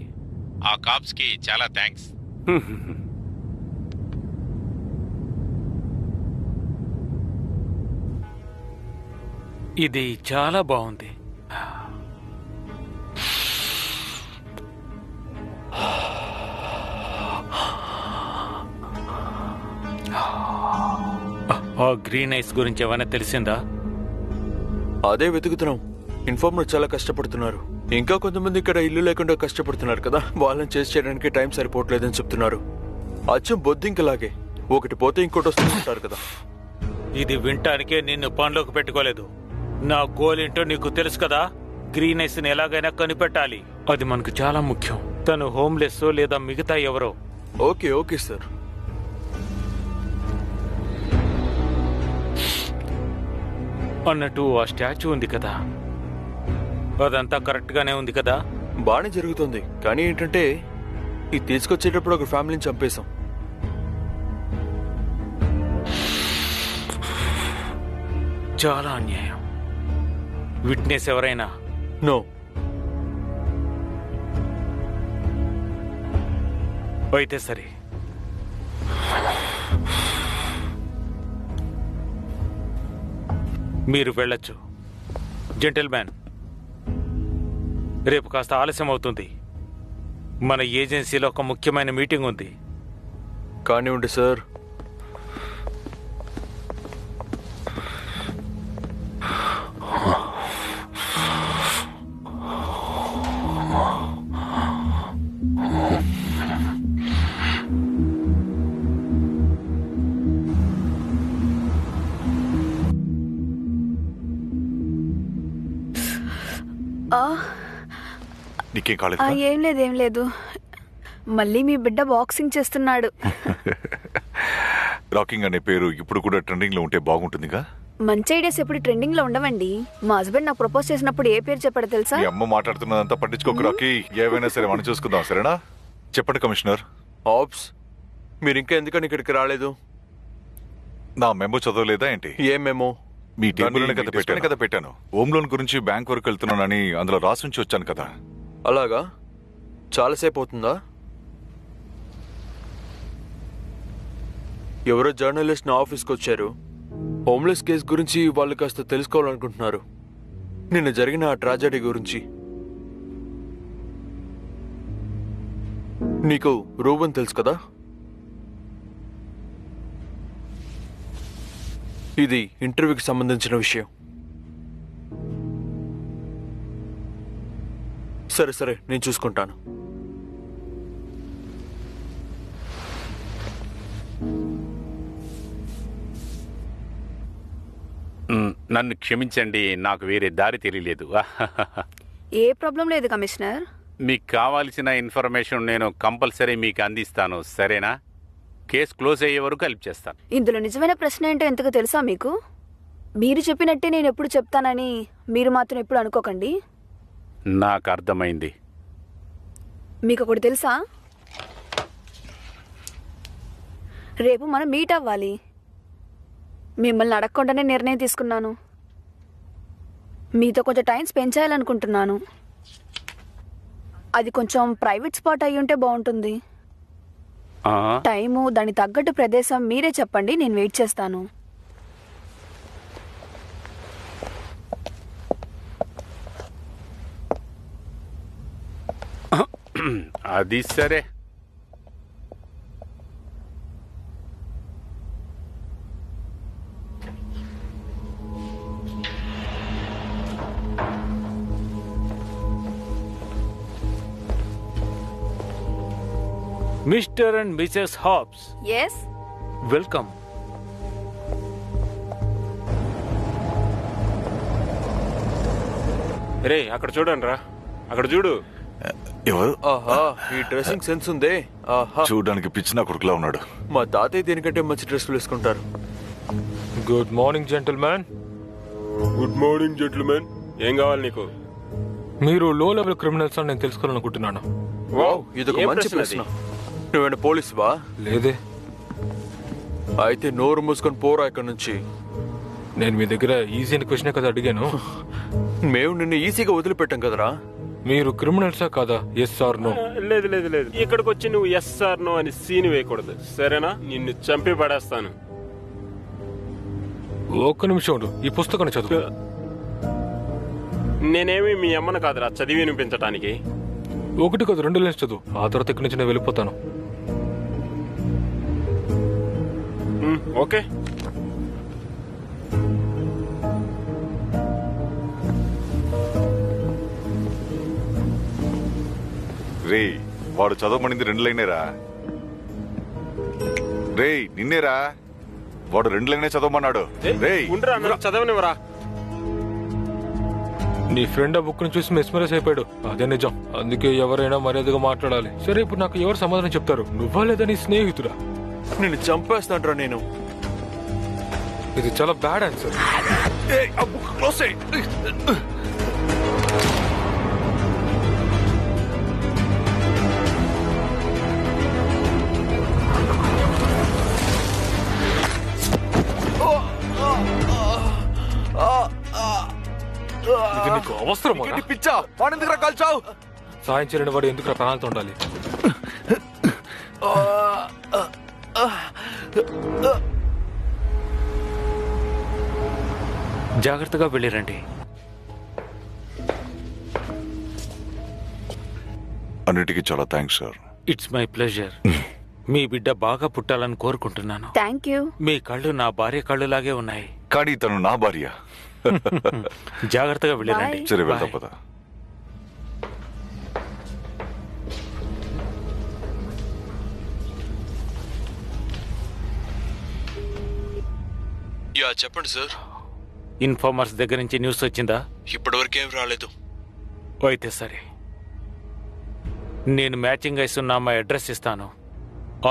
ఆ కాప్స్ కి చాలా థ్యాంక్స్. ఇది చాలా బాగుంది. ఆ గ్రీన్ ఐస్ గురించి ఏమైనా తెలిసిందా? అదే వెతుకుతున్నాం. ఇన్ఫార్మర్ చాలా కష్టపడుతున్నారు. ఇంకా కొంతమంది ఇక్కడ ఇల్లు లేకుండా కష్టపడుతున్నారు కదా, వాళ్ళని చేసి చేయడానికి టైం సరిపోవట్లేదని చెప్తున్నారు. అచ్చం బొద్దింకలాగే ఒకటి పోతే ఇంకోటి వస్తుంటారు కదా. ఇది వింటానికే నిన్ను పనిలోకి పెట్టుకోలేదు. నా గోల్ ఏంటో నీకు తెలుసు కదా. గ్రీన్ ఐస్ ని ఎలాగైనా కనిపెట్టాలి. అది మనకు చాలా ముఖ్యం. తను హోమ్లెస్ లేదా మిగతా ఎవరో. Okay okay sir. అన్నట్టు ఆ స్టాచ్యూ ఉంది కదా, అదంతా కరెక్ట్ గానే ఉంది కదా? బాగానే జరుగుతుంది. కానీ ఏంటంటే ఇది తీసుకొచ్చేటప్పుడు ఒక ఫ్యామిలీని చంపేశాం. చాలా అన్యాయం. విట్నెస్ ఎవరైనా? నో. అయితే సరే, మీరు వెళ్ళొచ్చు. జెంటిల్మ్యాన్, రేపు కాస్త ఆలస్యం అవుతుంది. మన ఏజెన్సీలో ఒక ముఖ్యమైన మీటింగ్ ఉంది. కానివ్వండి సార్. నీకేం కాలేదు? ఏం లేదు, ఏం లేదు. మళ్ళీ మీ బిడ్డ బాక్సింగ్ చేస్తున్నాడు. రాకింగ్ అనే పేరు ఇప్పుడు కూడా ట్రెండింగ్ లో ఉంటే బాగుంటుందిగా. మంచి ఐడియాస్ ఎప్పుడు ట్రెండింగ్ లో ఉండవండి. మా హస్బెండ్ నాకు ప్రపోజ్ చేసినప్పుడు ఏ పేరు చెప్పాడో తెలుసా? మీ అమ్మ మాట్లాడుతున్నదంతా పట్టించుకోకు రాకీ. ఏవైనా సరే మనం చూసుకుందాం, సరేనా? చెప్పండి కమిషనర్. ఆప్స్, మీరు ఇంకా ఎందుకని ఇక్కడికి రాలేదు? నా మెమో చదవలేదా ఏంటి? ఏ మెమో? మీ టేబుల్ కదా పెట్టాను. హోమ్ లోన్ గురించి బ్యాంక్ వరకు వెళ్తున్నానని అందులో రాసుంచి వచ్చాను కదా. అలాగా? చాలాసేపు అవుతుందా? ఎవరో జర్నలిస్ట్ నా ఆఫీస్కి వచ్చారు. హోమ్లెస్ కేసు గురించి వాళ్ళు కాస్త తెలుసుకోవాలనుకుంటున్నారు. నిన్న జరిగిన ఆ ట్రాజడీ గురించి. నీకు రూబన్ తెలుసు కదా? ఇది ఇంటర్వ్యూకి సంబంధించిన విషయం. సరే సరే, నేను చూసుకుంటాను. నన్ను క్షమించండి, నాకు వేరే దారి తెలియలేదు. ఏ ప్రాబ్లం లేదు కమిషనర్. మీకు కావాల్సిన ఇన్ఫర్మేషన్ నేను కంపల్సరీ మీకు అందిస్తాను, సరేనా? కేసు క్లోజ్ అయ్యే వరకు హెల్ప్ చేస్తాను. ఇందులో నిజమైన ప్రశ్న ఏంటో ఎంతగా తెలుసా మీకు? మీరు చెప్పినట్టే నేను ఎప్పుడు చెప్తానని మీరు మాత్రం ఎప్పుడు అనుకోకండి. నాకు అర్థమైంది. మీకు ఒకటి తెలుసా? రేపు మనం మీట్ అవ్వాలి. మిమ్మల్ని అడగకుండానే నిర్ణయం తీసుకున్నాను. మీతో కొంచెం టైం స్పెండ్ చేయాలనుకుంటున్నాను. అది కొంచెం ప్రైవేట్ స్పాట్ అయి ఉంటే బాగుంటుంది. టైము, దానికి తగ్గట్టు ప్రదేశం మీరే చెప్పండి, నేను వెయిట్ చేస్తాను. అది సరే. Mister and missus Hobbs, yes, welcome. Ray అక్కడ చూడండి రా, అక్కడ చూడు. ఎవరు? ఆహా, ఈ డ్రెస్సింగ్ సెన్స్ ఉందే. ఆహా, చూడడానికి పిచ్చిన కొడుకులా ఉన్నాడు. మా తాతయ్య దీనికంటే మంచి డ్రెస్సులు వేసుకుంటారు. Good morning gentlemen. Good morning gentlemen. ఏం కావాలి నీకు? మీరు లో లెవెల్ క్రిమినల్స్ అని నేను తెలుసుకోవాలనుకుంటున్నాను. వావ్, ఇదొక ఏం మంచి ప్రశ్న ప్రశ్న. అది? నువ్వేనా పోలీసువా? లేదే, అయితే నోరు మూసుకొని పోరా ఇక్కడి నుంచి. నేను మీ దగ్గర ఈజీ అని క్వశ్చనే కదా అడిగాను. మేము నిన్ను ఈజీగా వదిలిపెట్టాం కదరా. మీరు క్రిమినల్సా కాదా? Yes or no? లేదు లేదు లేదు, ఇక్కడికి వచ్చి నువ్వు ఎస్ ఆర్ నో అని సీన్ వేయకూడదు, సరేనా? నిన్ను చంపి పడేస్తాను. ఒక్క నిమిషం ఉండు, ఈ పుస్తకాన్ని చదువు. నేనేమి మీ అమ్మను కాదురా చదివి వినిపించటానికి. ఒకటి కాదు, 2 లైన్స్ చదువు. ఆ తర్వాత ఇక్కడి నుంచి నేను వెళ్ళిపోతాను. ఓకే. రే వాడు చదవమనింది 2 లైనేరా. రే నిన్నేరా, వాడు 2 లైనే చదవమన్నాడు. రే ఉండరా, నన్ను చదవనివరా. నీ ఫ్రెండ్ ఆ బుక్ ని చూసి మెస్మరైజ్ అయిపోయాడు. అదే నిజం. అందుకే ఎవరైనా మర్యాదగా మాట్లాడాలి. సరే, ఇప్పుడు నాకు ఎవరు సమాధానం చెప్తారు? నువ్వా లేదా నీ స్నేహితుడా? నిన్ను చంపేస్తాంట్రా నేను. ఇది చాలా బ్యాడ్ ఆన్సర్. ఇది నీకు అవసరమా? పిచ్చా, వాడెందుకురా కాల్చావు? సాయం చేయని వాడు ఎందుకు ప్రాణాలతో ఉండాలి? జాగ్రత్తగా వెళ్ళిరండి. అన్నిటికీ చాలా thanks sir. It's my pleasure. మీ బిడ్డ బాగా పుట్టాలని కోరుకుంటున్నాను. Thank you. మీ కళ్ళు నా భార్య కళ్ళులాగే ఉన్నాయి. కానీ తను నా భార్య. జాగ్రత్తగా వెళ్ళిరండి. Bye. సరే వెళ్తా Bye. పద. యా, చెప్పండి సార్. ఇన్ఫార్మర్స్ దగ్గర నుంచి న్యూస్ వచ్చిందా? ఇప్పటివరకు ఏం రాలేదు. అయితే సరే, నేను మ్యాచింగ్ ఇస్తున్న అమ్మాయి అడ్రస్ ఇస్తాను.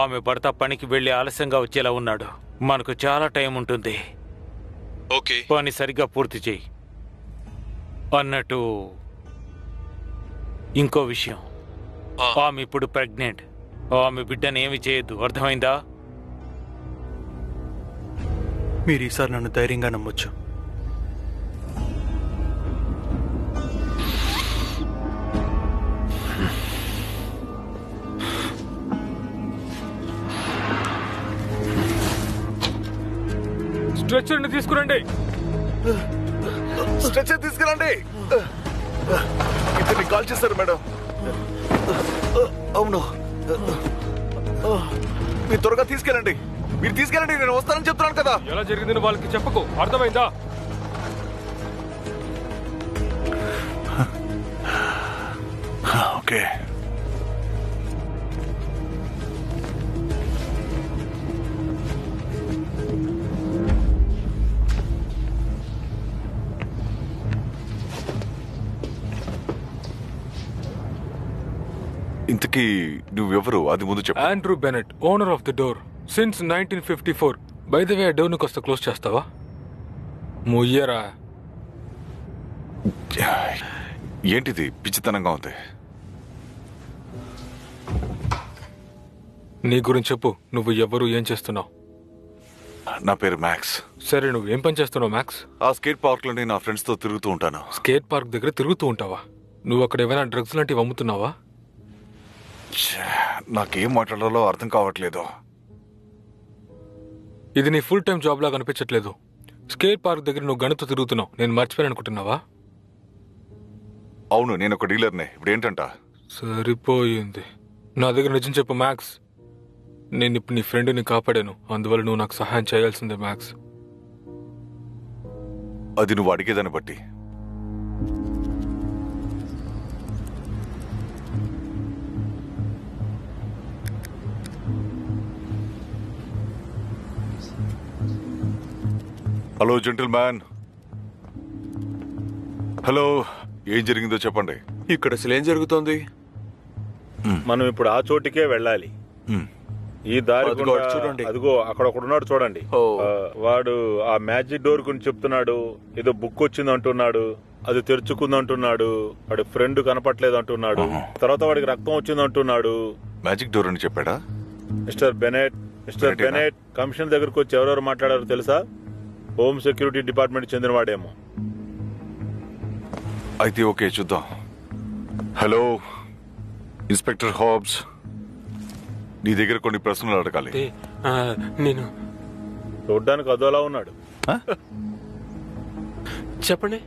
ఆమె భర్త పనికి వెళ్ళి ఆలస్యంగా వచ్చేలా ఉన్నాడు. మనకు చాలా టైం ఉంటుంది. ఓకే, పని సరిగ్గా పూర్తి చేయి. అన్నట్టు ఇంకో విషయం, ఆమె ఇప్పుడు ప్రెగ్నెంట్. ఆమె బిడ్డను ఏమి చేయొద్దు, అర్థమైందా? మీరు ఈసారి నన్ను ధైర్యంగా నమ్మొచ్చు. స్ట్రెచర్ ని తీసుకురండి. స్ట్రెచర్ తీసుకురండి. ఇతన్ని కాల్ చేస్తారు మేడం. అవును, మీరు త్వరగా తీసుకెళ్ళండి. మీరు తీసుకెళ్ళండి, నేను వస్తానని చెప్తున్నాను కదా. ఎలా జరిగిందని వాళ్ళకి చెప్పకు, అర్థమైందా? ఓకే. ఇంతకీ నువ్వెవరు? అది ముందు చెప్పు. Andrew Bennett, owner of the door since 1954. By the way, ఆ డోర్ ని కాస్త క్లోజ్ చేస్తావా? ముయ్యరా. ఏంటిది పిచ్చితనంగా ఉంది? నీ గురించి చెప్పు. నువ్వు ఎవరు, ఏం చేస్తున్నావు? నా పేరు మ్యాక్స్. సరే, నువ్వు ఏం పని చేస్తున్నావు మ్యాక్స్? ఆ స్కేట్ పార్క్ లోని నా ఫ్రెండ్స్ తో తిరుగుతూ ఉంటాను. స్కేట్ పార్క్ దగ్గర తిరుగుతూ ఉంటావా? నువ్వు అక్కడ ఏమైనా డ్రగ్స్ లాంటివి అమ్ముతున్నావా? నాకేం మాట్లాడాలో అర్థం కావట్లేదు. ఇది నీ ఫుల్ టైం జాబ్ లాగా అనిపించట్లేదు. స్కేట్ పార్క్ దగ్గర నువ్వు గణతో తిరుగుతున్నావు, నేను మర్చిపోయాను అనుకుంటున్నావా? అవును, నేను ఒక డీలర్నే. ఇప్పుడు ఏంటంట? సరిపోయింది. నా దగ్గర నిజం చెప్పు మ్యాక్స్. నేను ఇప్పుడు నీ ఫ్రెండ్ని కాపాడాను, అందువల్ల నువ్వు నాకు సహాయం చేయాల్సిందే మ్యాక్స్. అది నువ్వు అడిగేదాన్ని బట్టి. Hello gentle man. హలో, ఏం జరిగిందో చెప్పండి. ఇక్కడ అసలు ఏం జరుగుతోంది? మనం ఇప్పుడు ఆ చోటికే వెళ్ళాలి. ఈ దారి అదిగో గుండా- అటు చూడండి. అదిగో అక్కడ ఒకడున్నాడు చూడండి. ఓ. వాడు ఆ మ్యాజిక్ డోర్ గురించి చెప్తున్నాడు. ఏదో బుక్ వచ్చింది అంటున్నాడు, అది తెరుచుకుంది అంటున్నాడు. వాడి ఫ్రెండ్ కనపట్లేదు అంటున్నాడు. తర్వాత వాడికి రక్తం వచ్చింది అంటున్నాడు. మ్యాజిక్ డోర్ అని చెప్పాడా? మిస్టర్ బెనెట్, మిస్టర్ బెనెటేనా? బెనెట్ కమిషన్ దగ్గరకు వచ్చి ఎవరెవరు మాట్లాడారో తెలుసా? హోమ్ సెక్యూరిటీ డిపార్ట్మెంట్ చెందినవాడేమో. అయితే ఓకే, చూద్దాం. హలో ఇన్స్పెక్టర్ హాబ్స్, నీ దగ్గర కొన్ని ప్రశ్నలు అడగాలి. నేను చూడ్డానికి అదోలా ఉన్నాడు. చెప్పండి,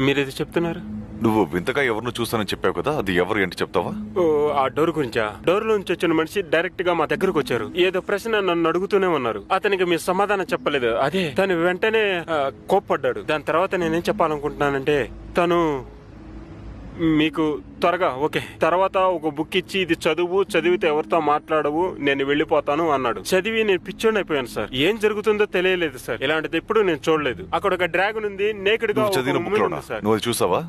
మీరేది చెప్తున్నారు? నువ్వు వింతగా ఎవరిని చూస్తానని చెప్పావు కదా, అది ఎవరు ఏంటి చెప్తావా? ఓ, ఆ డోర్ గురించా? డోర్ నుంచి వచ్చిన మనిషి డైరెక్ట్ గా మా దగ్గరకు వచ్చారు. ఏదో ప్రశ్న నన్ను అడుగుతూనే ఉన్నారు. అతనికి మీ సమాధానం చెప్పలేదు. అదే తను వెంటనే కోప్పడ్డాడు. దాని తర్వాత నేనేం చెప్పాలనుకుంటున్నానంటే, తను మీకు త్వరగా ఓకే తర్వాత ఒక బుక్ ఇచ్చి ఇది చదువు, చదివితే ఎవరితో మాట్లాడవు, నేను వెళ్ళిపోతాను అన్నాడు. చదివి నేను పిచ్చోని అయిపోయాను సార్. ఏం జరుగుతుందో తెలియలేదు సార్. ఇలాంటిది ఎప్పుడు నేను చూడలేదు. అక్కడ ఒక డ్రాగన్ ఉంది, నేకెడ్ గా నువ్వు చదివిన బుక్ లోనా? సార్. నువ్వు అది చూసావా?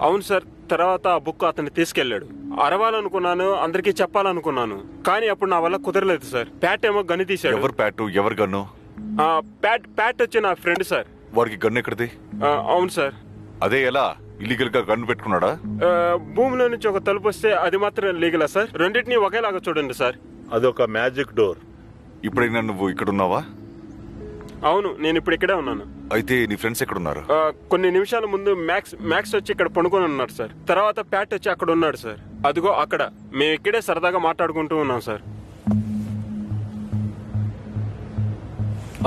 అవును సార్. తర్వాత ఆ బుక్ అతన్ని తీసుకెళ్లాడు. అరవాలనుకున్నాను, అందరికీ చెప్పాలనుకున్నాను, కానీ అప్పుడు నా వల్ల కుదరలేదు సార్. ప్యాట్ ఏమో గన్ను తీశాడు. ఎవరు ప్యాటు, ఎవరు గన్ను? ప్యాట్ వచ్చి నా ఫ్రెండ్ సార్. వాడికి గన్ను ఎక్కడిది? అవును సార్. అదే ఎలా ఇల్లీగల్ గా గన్ను పెట్టుకున్నాడా? భూమిలో నుంచి ఒక తలుపు వస్తే అది మాత్రం లీగలా సార్? రెండింటినీ ఒకేలాగా చూడండి సార్. అదొక మ్యాజిక్ డోర్. ఇప్పుడైనా నువ్వు ఇక్కడ ఉన్నావా? అవును, నేను ఇప్పుడు ఇక్కడే ఉన్నాను. అయితే నీ ఫ్రెండ్స్ ఎక్కడున్నారు? కొన్ని నిమిషాల ముందు మ్యాక్స్ వచ్చి ఇక్కడ పడుకొని ఉన్నాడు సార్. తర్వాత ప్యాట్ వచ్చి అక్కడ ఉన్నాడు సార్. అదిగో అక్కడ. మేము ఇక్కడే సరదాగా మాట్లాడుకుంటూ ఉన్నాం సార్.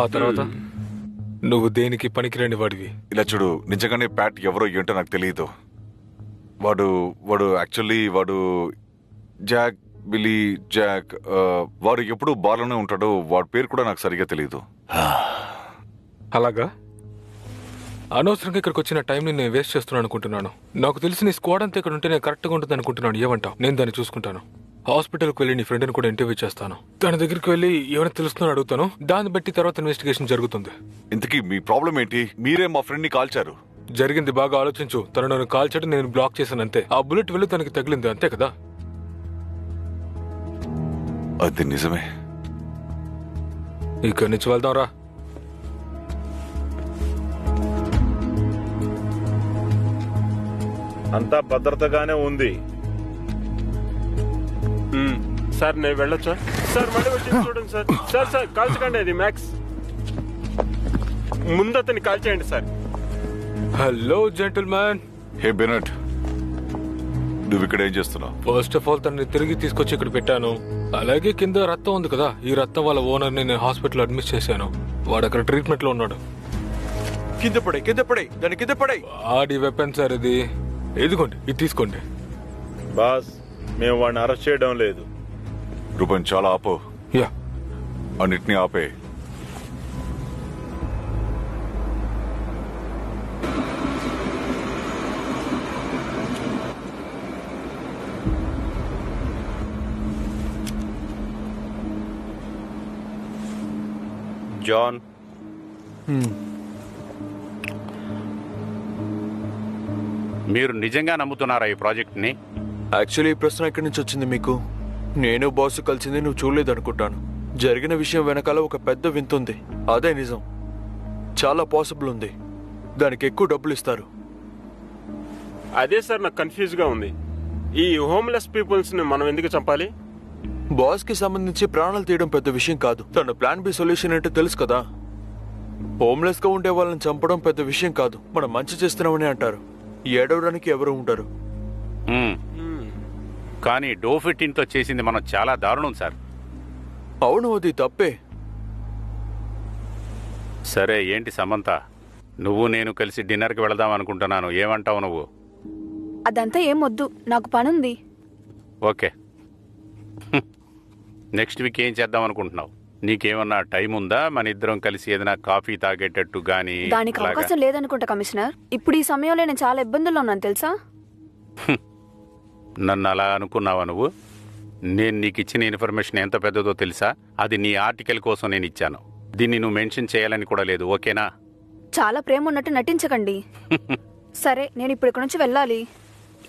ఆ తర్వాత నువ్వు దేనికి పనికిరాని వాడివి. ఇలా చూడు, నిజంగానే ప్యాట్ ఎవరో ఏంటో నాకు తెలియదు. వాడు యాక్చువల్లీ వాడు జాక్, బిలీ జాక్. వాడు ఎప్పుడు బార్లోనే ఉంటాడు. వాడి పేరు కూడా నాకు సరిగా తెలియదు. అలాగా? అనవసరంగా ఇక్కడికి వచ్చిన టైంని నేను వేస్ట్ చేస్తున్నాను అనుకుంటున్నాను. నాకు తెలిసి నీ స్క్వాడ్ అంతా ఇక్కడ ఉంటే నేను కరెక్ట్గా ఉంటుంది అనుకుంటున్నాను. ఏమంటావు? నేను దాన్ని చూసుకుంటాను. హాస్పిటల్కి వెళ్ళి నీ ఫ్రెండ్ని కూడా ఇంటర్వ్యూ చేస్తాను. తన దగ్గరికి వెళ్ళి ఏమైనా తెలుస్తుందని అడుగుతాను. దాన్ని బట్టి తర్వాత ఇన్వెస్టిగేషన్ జరుగుతుంది. ఇంతకీ మీ ప్రాబ్లం ఏంటి? మీరే మా ఫ్రెండ్ని కాల్చారు. జరిగింది బాగా ఆలోచించు. తను నన్ను కాల్ చేయడం, నేను బ్లాక్ చేశాను అంతే. ఆ బుల్లెట్ వెళ్ళి తనకి తగిలింది అంతే కదా? అది నిజమే. ఇక్కడి నుంచి వెళ్దాం రా. అంతా భద్రతగానే ఉంది. సార్ నేను వెళ్ళొచ్చా సార్? మళ్ళీ వచ్చి చూడండి సార్. సార్ కాల్చకండి, అది మ్యాక్స్. ముందు అతన్ని కాల్ చేయండి sir. Hello gentleman. Hey Bennett, నువ్వు ఇక్కడ ఏం చేస్తున్నావు? ఫస్ట్ ఆఫ్ ఆల్ తనని తిరిగి తీసుకొచ్చి ఇక్కడ పెట్టాను. అలాగే కింద రక్తం ఉంది కదా, ఈ రక్తం వాళ్ళ ఓనర్ని నేను హాస్పిటల్ అడ్మిట్ చేశాను. వాడు అక్కడ ట్రీట్మెంట్ లో ఉన్నాడు. కింద పడే దాని కింద పడే. ఆడి వెపన్ సార్ ఇది. ఇదిగోండి, ఇది తీసుకోండి. బాస్, మేము వాడిని అరెస్ట్ చేయడం లేదు. రూపన్, చాలా ఆపో. యా, అన్నిటినీ ఆపే. జాన్, మీరు నిజంగా నమ్ముతున్నారా ఈ ప్రాజెక్ట్ని? యాక్చువల్లీ ఈ ప్రశ్న ఎక్కడి నుంచి వచ్చింది మీకు? నేను బాస్ కలిసింది నువ్వు చూడలేదు అనుకుంటాను. జరిగిన విషయం వెనకాల ఒక పెద్ద వింతుంది. అదే నిజం. చాలా పాసిబుల్ ఉంది. దానికి ఎక్కువ డబ్బులు ఇస్తారు. అదే సార్ నాకు కన్ఫ్యూజ్ గా ఉంది. ఈ హోమ్లెస్ పీపుల్స్ ని మనం ఎందుకు చంపాలి? బాస్ కి సంబంధించి ప్రాణాలు తీయడం పెద్ద విషయం కాదు. తన ప్లాన్ బి సొల్యూషన్ ఏంటో తెలుసు కదా. హోమ్లెస్ గా ఉండే వాళ్ళని చంపడం పెద్ద విషయం కాదు. మనం మంచి చేస్తున్నామని అంటారు. ఏడవడానికి ఎవరు ఉంటారు? కానీ డోఫిటిన్తో చేసింది మనం చాలా దారుణం సార్. అవును, అది తప్పే. సరే, ఏంటి సమంత, నువ్వు నేను కలిసి డిన్నర్కి వెళదాం అనుకుంటున్నాను. ఏమంటావు నువ్వు? అదంతా ఏం వద్దు, నాకు పనుంది. ఓకే. నెక్స్ట్ వీక్ ఏం చేద్దాం అనుకుంటున్నావు? నీకేమన్నా టైం ఉందా? మన ఇద్దరం కలిసి ఏదైనా కాఫీ తాగేటట్టు గానీ? దానికి అవకాశం లేదనుకుంటా కమిషనర్. ఇప్పుడు ఈ సమయంలో నేను చాలా ఇబ్బందుల్లో ఉన్నాను తెలుసా. నన్ను అలా అనుకున్నావా నువ్వు? నేను నీకు ఇచ్చిన ఇన్ఫర్మేషన్ ఎంత పెద్దదో తెలుసా? అది నీ ఆర్టికల్ కోసం నేను ఇచ్చాను. దీన్ని నువ్వు మెన్షన్ చేయాలని కూడా లేదు, ఓకేనా? చాలా ప్రేమ ఉన్నట్టు నటించకండి. సరే, నేను ఇప్పుడు ఇక్కడ నుంచి వెళ్ళాలి.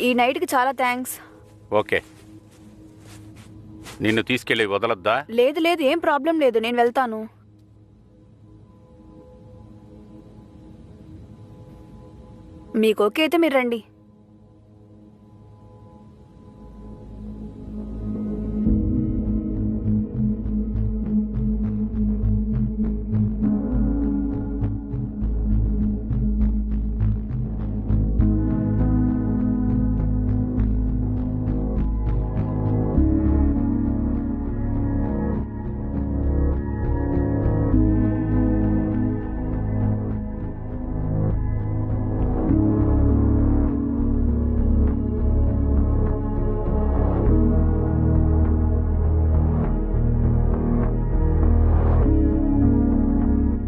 ఈ నైట్కి చాలా థ్యాంక్స్. ఓకే. నిన్ను తీసుకెళ్ళి వదలొద్దా? లేదు లేదు, ఏం ప్రాబ్లం లేదు, నేను వెళ్తాను. మీకు ఓకే అయితే మీరు రండి.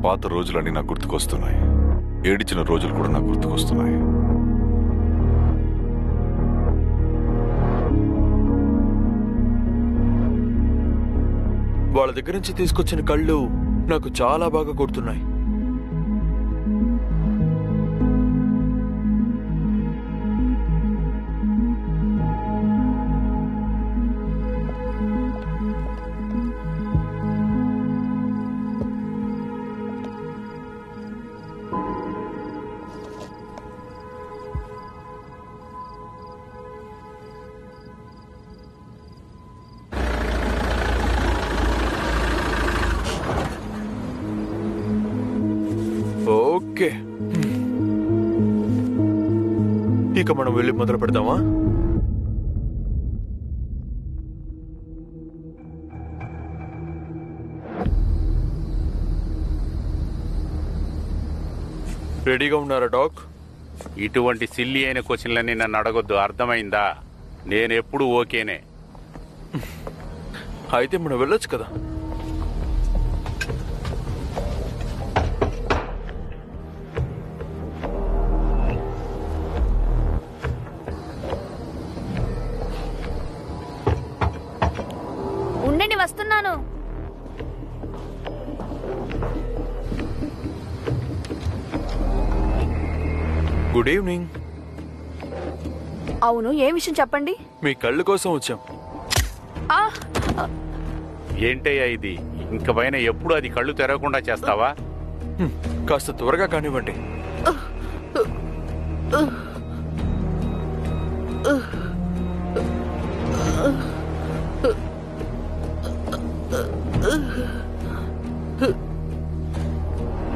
పాత రోజులన్నీ నాకు గుర్తుకొస్తున్నాయి. ఏడిచిన రోజులు కూడా నాకు గుర్తుకొస్తున్నాయి. వాళ్ళ దగ్గర నుంచి తీసుకొచ్చిన కళ్ళు నాకు చాలా బాగా గుర్తున్నాయి. ఓకే, ఇక మనం వెళ్ళి మొదలు పెడదామా? రెడీగా ఉన్నారా డాక్? ఇటువంటి సిల్లీ అయిన క్వశ్చన్లన్నీ నన్ను అడగొద్దు, అర్థమైందా? నేను ఎప్పుడు ఓకేనే. అయితే మనం వెళ్ళొచ్చు కదా. ఉండండి, వస్తున్నాను. Good evening. అవును, ఏ విషయం చెప్పండి. మీ కళ్ళు కోసం వచ్చాం. ఆ, ఏంటయ్యా ఇది? ఇంక పైన ఎప్పుడు అది కళ్ళు తెరవకుండా చేస్తావా? కాస్త త్వరగా కానివ్వండి.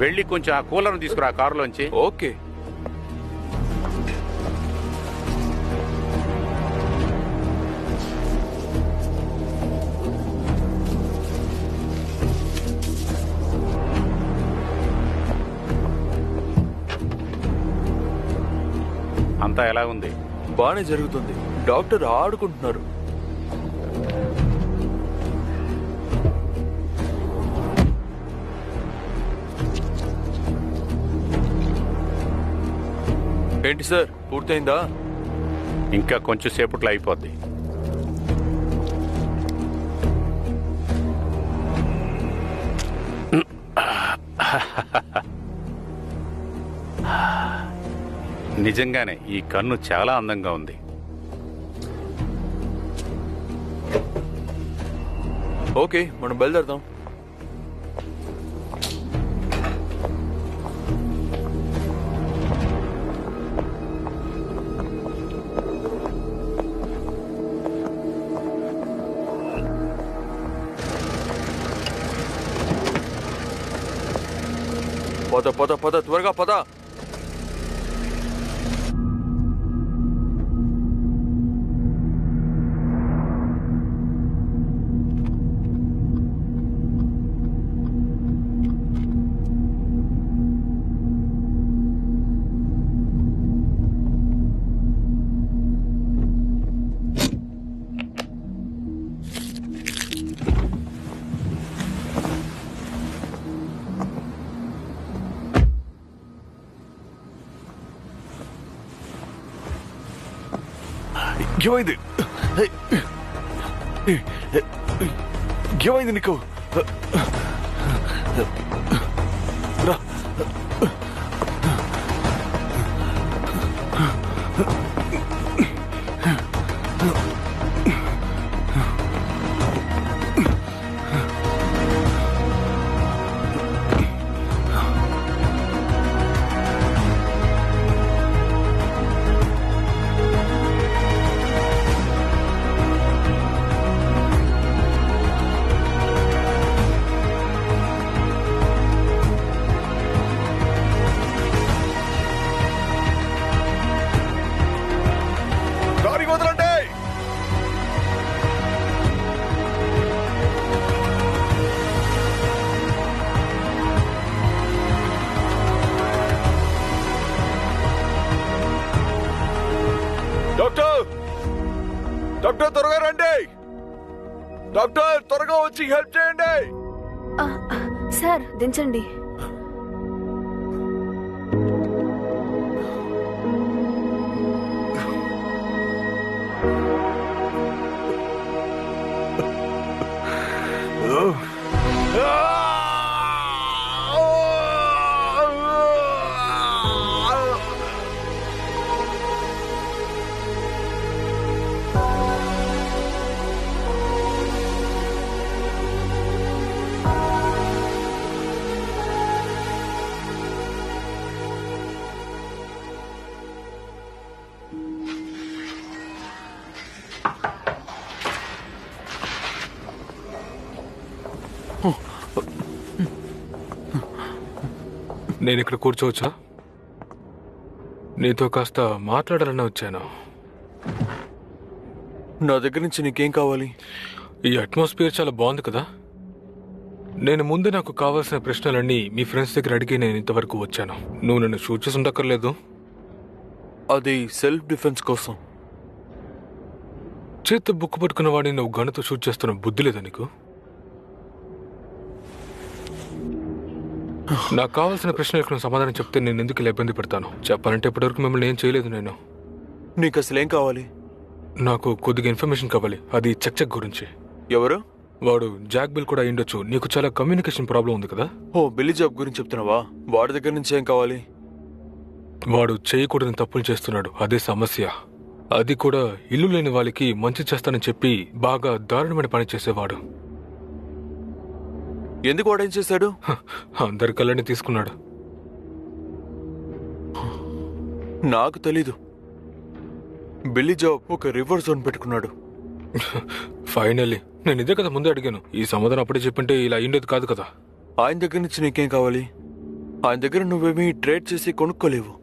వెళ్ళి కొంచెం ఆ కూలర్ను తీసుకురా కారులోంచి. ఓకే. అంతా ఎలా ఉంది? బానే జరుగుతుంది. డాక్టర్ ఆడుకుంటున్నారు. ఏంటి సార్, పూర్తయిందా? ఇంకా కొంచెం సేపట్లో అయిపోద్ది. నిజంగానే ఈ కన్ను చాలా అందంగా ఉంది. ఓకే, మనం బయలుదేరదాం. పద పద పద, త్వరగా పద. ఏమైంది? ఏమైంది నీకు? రా. దారి వదలండి. డాక్టర్, డాక్టర్ త్వరగా రండి. డాక్టర్ త్వరగా వచ్చి హెల్ప్ చేయండి. సార్ దించండి. నేను ఇక్కడ కూర్చోవచ్చా? నీతో కాస్త మాట్లాడాలని వచ్చాను. నా దగ్గర నుంచి నీకేం కావాలి? ఈ అట్మాస్ఫియర్ చాలా బాగుంది కదా. నేను ముందే నాకు కావాల్సిన ప్రశ్నలన్నీ మీ ఫ్రెండ్స్ దగ్గర అడిగి నేను ఇంతవరకు వచ్చాను. నువ్వు నన్ను షూట్ చేసి ఉండక్కర్లేదు. అది సెల్ఫ్ డిఫెన్స్ కోసం. చేత్తో బుక్ పట్టుకున్న వాడిని నువ్వు గన్నుతో షూట్ చేస్తున్న బుద్ధి లేదా నీకు? నాకు కావాల్సిన ప్రశ్నలకు నువ్వు సమాధానం చెప్తే నేను ఎందుకు ఇలా ఇబ్బంది పెడతాను? చెప్పాలంటే ఇప్పటివరకు మిమ్మల్ని ఏం చేయలేదు నేను. నీకు అసలు ఏం కావాలి? నాకు కొద్దిగా ఇన్ఫర్మేషన్ కావాలి. అది చక్ గురించి. ఎవరు? వాడు జాక్ బిల్ కూడా అయ్యుండొచ్చు. నీకు చాలా కమ్యూనికేషన్ ప్రాబ్లం ఉంది కదా. ఓ, బిల్లీ జాబ్ గురించి చెప్తున్నావా? వాడి దగ్గర నుంచి ఏం కావాలి? వాడు చేయకూడని తప్పులు చేస్తున్నాడు, అదే సమస్య. అది కూడా ఇల్లు లేని వాళ్ళకి మంచి చేస్తానని చెప్పి బాగా దారుణమైన పని చేసేవాడు. ఎందుకు వాడేం చేశాడు? అందరి కళ్ళని తీసుకున్నాడు. నాకు తెలీదు. బిల్లీ జాబ్ ఒక రివర్ జోన్ పెట్టుకున్నాడు. ఫైనల్లీ నేను ఇదే కదా ముందే అడిగాను. ఈ సమాధానం అప్పుడే చెప్పింటే ఇలా అయ్యిండేది కాదు కదా. ఆయన దగ్గర నుంచి నీకేం కావాలి? ఆయన దగ్గర నువ్వేమీ ట్రేడ్ చేసి కొనుక్కోలేవు.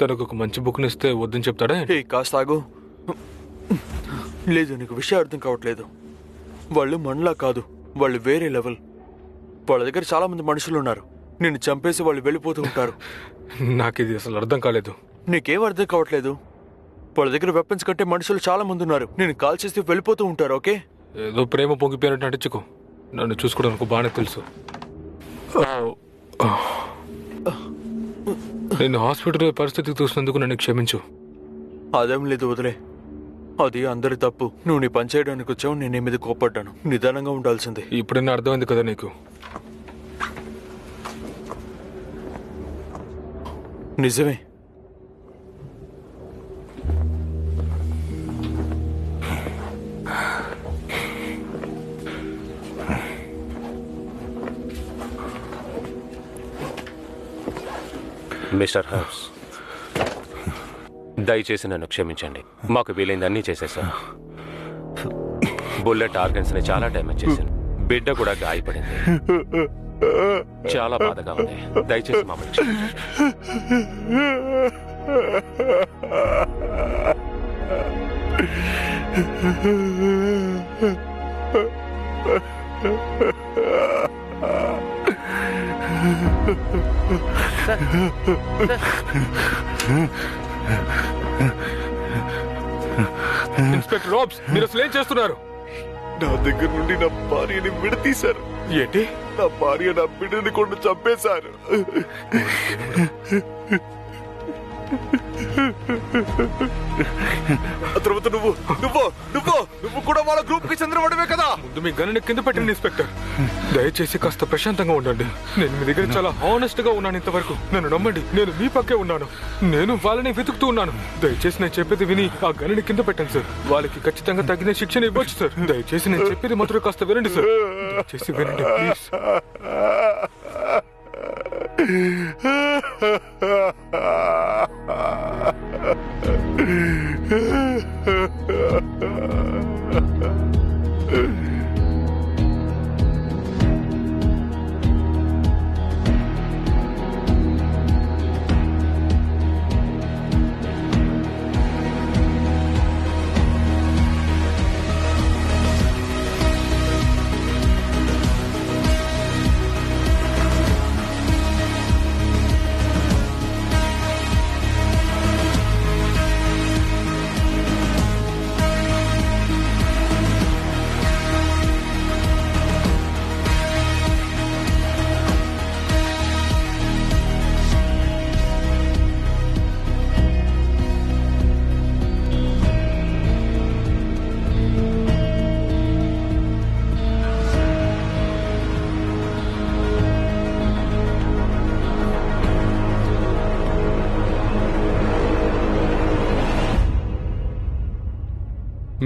తనకు ఒక మంచి బుక్ని ఇస్తే వద్దని చెప్తాడా? కాస్త ఆగు. లేదు, నీకు విషయం అర్థం కావట్లేదు. వాళ్ళు మనలా కాదు, వాళ్ళు వేరే లెవెల్. వాళ్ళ దగ్గర చాలా మంది మనుషులు ఉన్నారు. నిన్ను చంపేసి వాళ్ళు వెళ్ళిపోతూ ఉంటారు. నాకు ఇది అసలు అర్థం కాలేదు. నీకేం అర్థం కావట్లేదు? వాళ్ళ దగ్గర వెపన్స్ కంటే మనుషులు చాలా మంది ఉన్నారు. నేను కాల్ చేసి వెళ్ళిపోతూ ఉంటారు. ఓకే, ఏదో ప్రేమ పొంగిపోయినట్టు నటించుకో. నన్ను చూసుకోవడానికి బాగానే తెలుసు. నేను హాస్పిటల్ పరిస్థితికి చూసినందుకు నన్ను క్షమించు. అదేం లేదు, వదిలే. అది అందరి తప్పు. నువ్వు నీ పని చేయడానికి వచ్చావు, నేను నీ మీద కోపడ్డాను. నిదానంగా ఉండాల్సిందే. ఇప్పుడైనా అర్థమైంది కదా నీకు? నిజమే. మిస్టర్ హర్బ్స్, దయచేసి నన్ను క్షమించండి. మాకు వీలైంది అన్నీ చేసేసాం. బుల్లెట్ ఆర్గన్స్ ని చాలా డ్యామేజ్ చేశాను. బిడ్డ కూడా గాయపడింది. చాలా బాధగా ఉంది. దయచేసి మమ్మల్ని క్షమించండి. ఇన్స్పెక్టర్ రాబ్స్, మీరు అసలు ఏం చేస్తున్నారు? నా దగ్గర నుండి నా భార్యని విడతీశారు. ఏంటి? నా భార్య నా బిడ్డని కూడా చంపేశారు. ఆ తర్వాత నువ్వు నువ్వు నువ్వు నువ్వు కూడా వాళ్ళ గ్రూప్ కి చెందినవాడివే కదా. ముందు మీ గన్నుని కింద పెట్టండి ఇన్స్పెక్టర్. దయచేసి కాస్త ప్రశాంతంగా ఉండండి. నేను మీ దగ్గర చాలా హానెస్ట్ గా ఉన్నాను ఇంతవరకు. నన్ను నమ్మండి, నేను మీ పక్కే ఉన్నాను. నేను వాళ్ళని వెతుకుతూ ఉన్నాను. దయచేసి నేను చెప్పేది విని ఆ గన్నుని కింద పెట్టండి సార్. వాళ్ళకి ఖచ్చితంగా తగిన శిక్షణ ఇవ్వచ్చు సార్. దయచేసి నేను చెప్పేది మాత్రం కాస్త వినండి సార్. దయచేసి వినండి ప్లీజ్.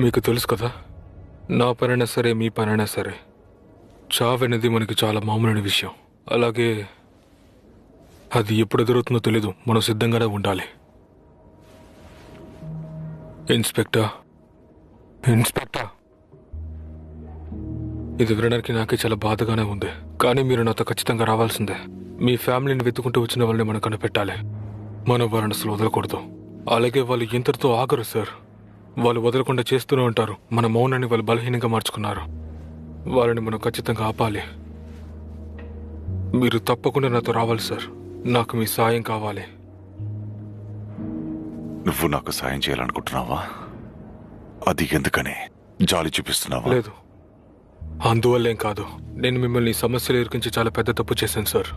మీకు తెలుసు కదా, నా పనైనా సరే మీ పనైనా సరే చావనేది మనకి చాలా మామూలైన విషయం. అలాగే అది ఎప్పుడు ఎదురవుతుందో తెలీదు. మనం సిద్ధంగానే ఉండాలి. ఇన్స్పెక్టర్, ఇన్స్పెక్టర్, ఇది వినడానికి నాకే చాలా బాధగానే ఉంది. కానీ మీరు నాతో ఖచ్చితంగా రావాల్సిందే. మీ ఫ్యామిలీని వెతుకుంటూ వచ్చిన వాళ్ళని మనం కనిపెట్టాలి. మనం వాళ్ళని అసలు వదలకూడదు. అలాగే వాళ్ళు ఇంతటితో ఆగరు సార్. వాళ్ళు వదలకుండా చేస్తూనే ఉంటారు. మన మౌనాన్ని వాళ్ళు బలహీనంగా మార్చుకున్నారు. వాళ్ళని మనం ఖచ్చితంగా ఆపాలి. మీరు తప్పకుండా నాతో రావాలి సార్. నాకు మీ సాయం కావాలి. నువ్వు నాకు సాయం చేయాలనుకుంటున్నావా? అది ఎందుకని? జాలి చూపిస్తున్నావా? లేదు, అందువల్లేం కాదు. నేను మిమ్మల్ని ఈ సమస్యలు ఎరికించి చాలా పెద్ద తప్పు చేశాను సార్.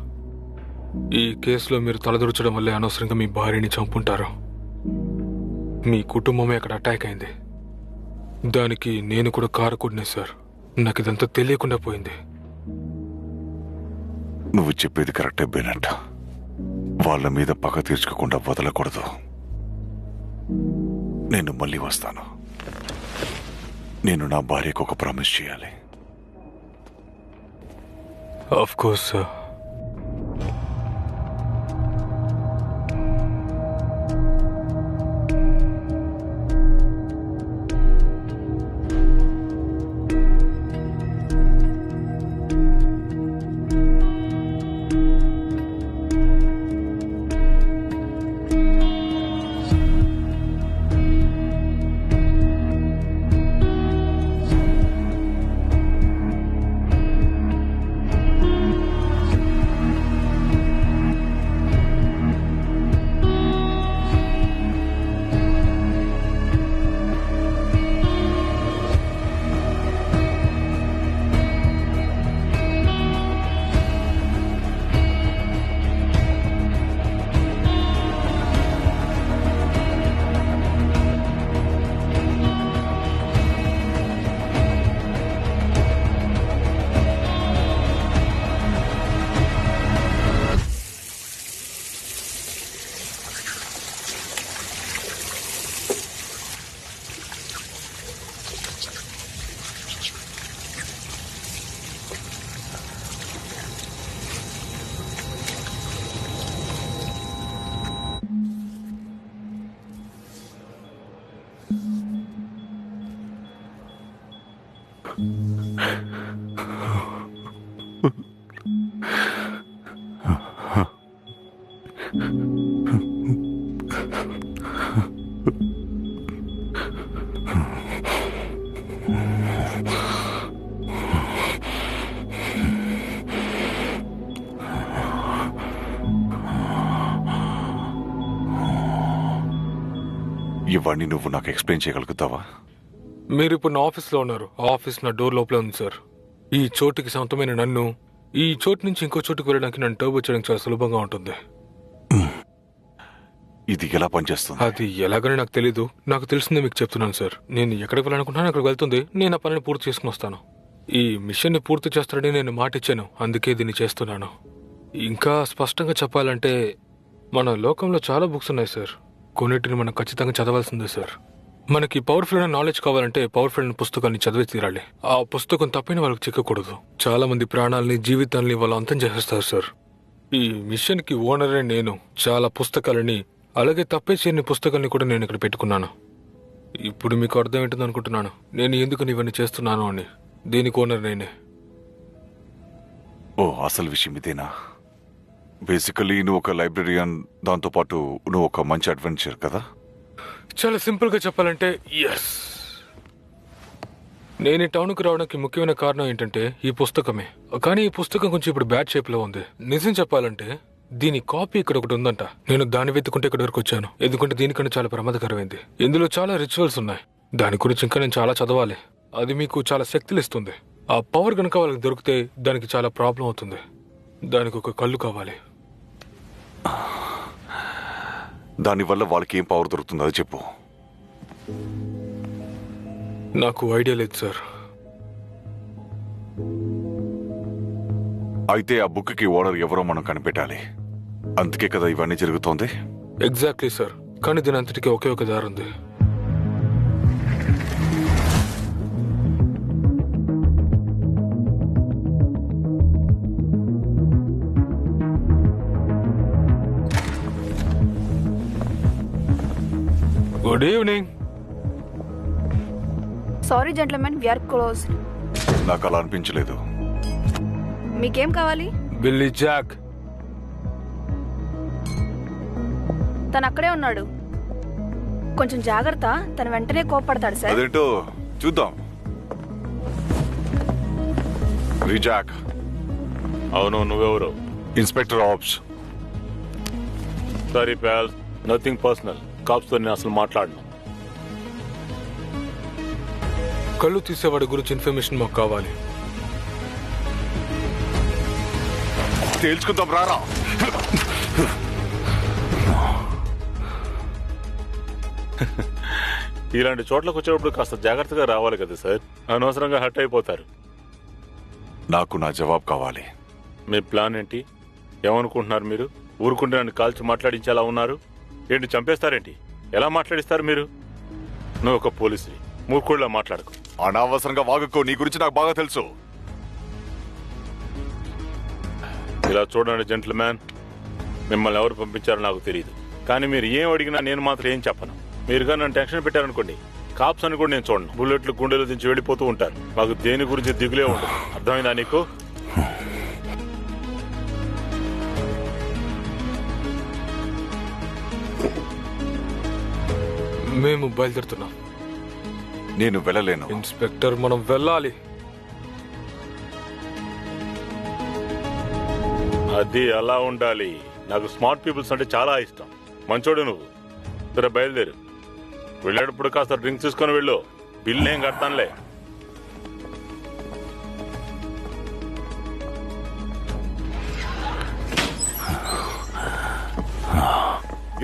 ఈ కేసులో మీరు తలదూర్చడం వల్లే అనవసరంగా మీ భార్యని చంపుంటారు. మీ కుటుంబమే అక్కడ అటాక్ అయింది. దానికి నేను కూడా కారకుడినే సార్. నాకు ఇదంతా తెలియకుండా పోయింది. నువ్వు చెప్పేది కరెక్టే బెనెట్. వాళ్ళ మీద పగ తీర్చుకోకుండా వదలకూడదు. నేను మళ్ళీ వస్తాను. నేను నా భార్యకు ఒక ప్రామిస్ చేయాలి. Of course sir. ఇవన్నీ నువ్వు నాకు ఎక్స్ప్లెయిన్ చేయగలుగుతావా? మీరు ఇప్పుడు నా ఆఫీస్లో ఉన్నారు. ఆ ఆఫీస్ నా డోర్ లోపలే ఉంది సార్. ఈ చోటుకి సొంతమైన నన్ను ఈ చోటు నుంచి ఇంకో చోటుకు వెళ్ళడానికి నన్ను టర్బో చేయడానికి చాలా సులభంగా ఉంటుంది. ఇది ఎలా పనిచేస్తుంది? అది ఎలాగని నాకు తెలీదు. నాకు తెలిసిందే మీకు చెప్తున్నాను సార్. నేను ఎక్కడికి వెళ్ళాలనుకుంటున్నాను అక్కడికి వెళ్తుంది. నేను ఆ పనిని పూర్తి చేసుకుని వస్తాను. ఈ మిషన్ని పూర్తి చేస్తానని నేను మాట ఇచ్చాను, అందుకే దీన్ని చేస్తున్నాను. ఇంకా స్పష్టంగా చెప్పాలంటే మన లోకంలో చాలా బుక్స్ ఉన్నాయి సార్. కొన్నిటిని మనం ఖచ్చితంగా చదవాల్సిందే సార్. మనకి పవర్ఫుల్ అయిన నాలెడ్జ్ కావాలంటే పవర్ఫుల్ అయిన పుస్తకాన్ని చదివి తీరాలి. ఆ పుస్తకం తప్పిన వాళ్ళకి చిక్కకూడదు. చాలా మంది ప్రాణాలని జీవితాలని వాళ్ళు అంతం చేసేస్తారు సార్. ఈ మిషన్ కి ఓనరే నేను. చాలా పుస్తకాలని అలాగే తప్పే చేయని పుస్తకాన్ని కూడా నేను ఇక్కడ పెట్టుకున్నాను. ఇప్పుడు మీకు అర్థం ఏంటని అనుకుంటున్నాను నేను ఎందుకు ఇవన్నీ చేస్తున్నాను అని. దీనికి ఓనర్ నేనే. ఓ, అసలు విషయం ఇదేనా? బేసికలీ నువ్వు ఒక లైబ్రరీయన్, దాంతోపాటు నువ్వు ఒక మంచి అడ్వెంచర్ కదా? చాలా సింపుల్ గా చెప్పాలంటే ఎస్. నేను ఈ టౌన్కి రావడానికి ముఖ్యమైన కారణం ఏంటంటే ఈ పుస్తకమే. కానీ ఈ పుస్తకం కొంచెం ఇప్పుడు బ్యాడ్ షేప్ లో ఉంది. నిజం చెప్పాలంటే దీని కాపీ ఇక్కడ ఒకటి ఉందంట. నేను దాన్ని వెతుకుంటే ఇక్కడ వరకు వచ్చాను, ఎందుకంటే దీనికన్నా చాలా ప్రమాదకరమైంది. ఇందులో చాలా రిచువల్స్ ఉన్నాయి. దాని గురించి ఇంకా నేను చాలా చదవాలి. అది మీకు చాలా శక్తులు ఇస్తుంది. ఆ పవర్ కనుక వాళ్ళకి దొరికితే దానికి చాలా ప్రాబ్లం అవుతుంది. దానికి ఒక కళ్ళు కావాలి. దానివల్ల వాళ్ళకి ఏం పవర్ దొరుకుతుంది అది చెప్పు. నాకు ఐడియా లేదు సార్. అయితే ఆ బుక్ కి ఓనర్ ఎవరో మనం కనిపెట్టాలి. అందుకే కదా ఇవన్నీ జరుగుతోంది. Exactly sir. కానీ దీని అంతటికీ ఒకే ఒక దారి ఉంది. Good evening. Sorry gentlemen, we're closed. నాకు అలా అనిపించలేదు. మీకేం కావాలి? Billy Jack. తను అక్కడే ఉన్నాడు. కొంచెం జాగ్రత్త, తను వెంటనే కోప్పడతాడు సార్. అదేంటో చూద్దాం. రిజాక్. అవును, నువ్వెవరు? ఇన్స్పెక్టర్ ఆప్స్. Sorry pal, nothing personal. Cops తో నేను అసలు మాట్లాడను. కళ్ళు తీసేవాడి గురించి ఇన్ఫర్మేషన్ మాకు కావాలి. తేల్చుకుందాం రారా. ఇలాంటి చోట్లకు వచ్చేటప్పుడు కాస్త జాగ్రత్తగా రావాలి కదా సార్. అనవసరంగా హర్ట్ అయిపోతారు. నాకు నా జవాబు కావాలి. మీ ప్లాన్ ఏంటి? ఏమనుకుంటున్నారు మీరు? ఊరుకుంటే నన్ను కాల్చి మాట్లాడించేలా ఉన్నారు ఏంటి? చంపేస్తారేంటి? ఎలా మాట్లాడిస్తారు మీరు? నువ్వు ఒక పోలీసుని, మూర్ఖుడిలా మాట్లాడకు. అనవసరంగా వాగుకో. నీ గురించి నాకు బాగా తెలుసు. ఇలా చూడండి జెంట్ల్మ్యాన్, మిమ్మల్ని ఎవరు పంపించారో నాకు తెలియదు. కానీ మీరు ఏం అడిగినా నేను మాత్రం ఏం చెప్పను. మీరుగా నన్ను టెన్షన్ పెట్టారనుకోండి, కాప్స్ అని కూడా నేను చూడను. బుల్లెట్లు గుండెలు దించి వెళ్ళిపోతూ ఉంటారు. మాకు దేని గురించి దిగులే ఉండదు. అర్థమైందా నీకు? మేము బయలుదేరుతున్నాం. నేను వెళ్ళలేను. ఇన్స్పెక్టర్, మనం వెళ్ళాలి. అది అలా ఉండాలి. నాకు స్మార్ట్ పీపుల్స్ అంటే చాలా ఇష్టం. మంచోడు నువ్వు. సరే బయలుదేరు. వెళ్ళేటప్పుడు కాస్త డ్రింక్స్ తీసుకొని వెళ్ళు. బిల్ ఏం కడతానులే.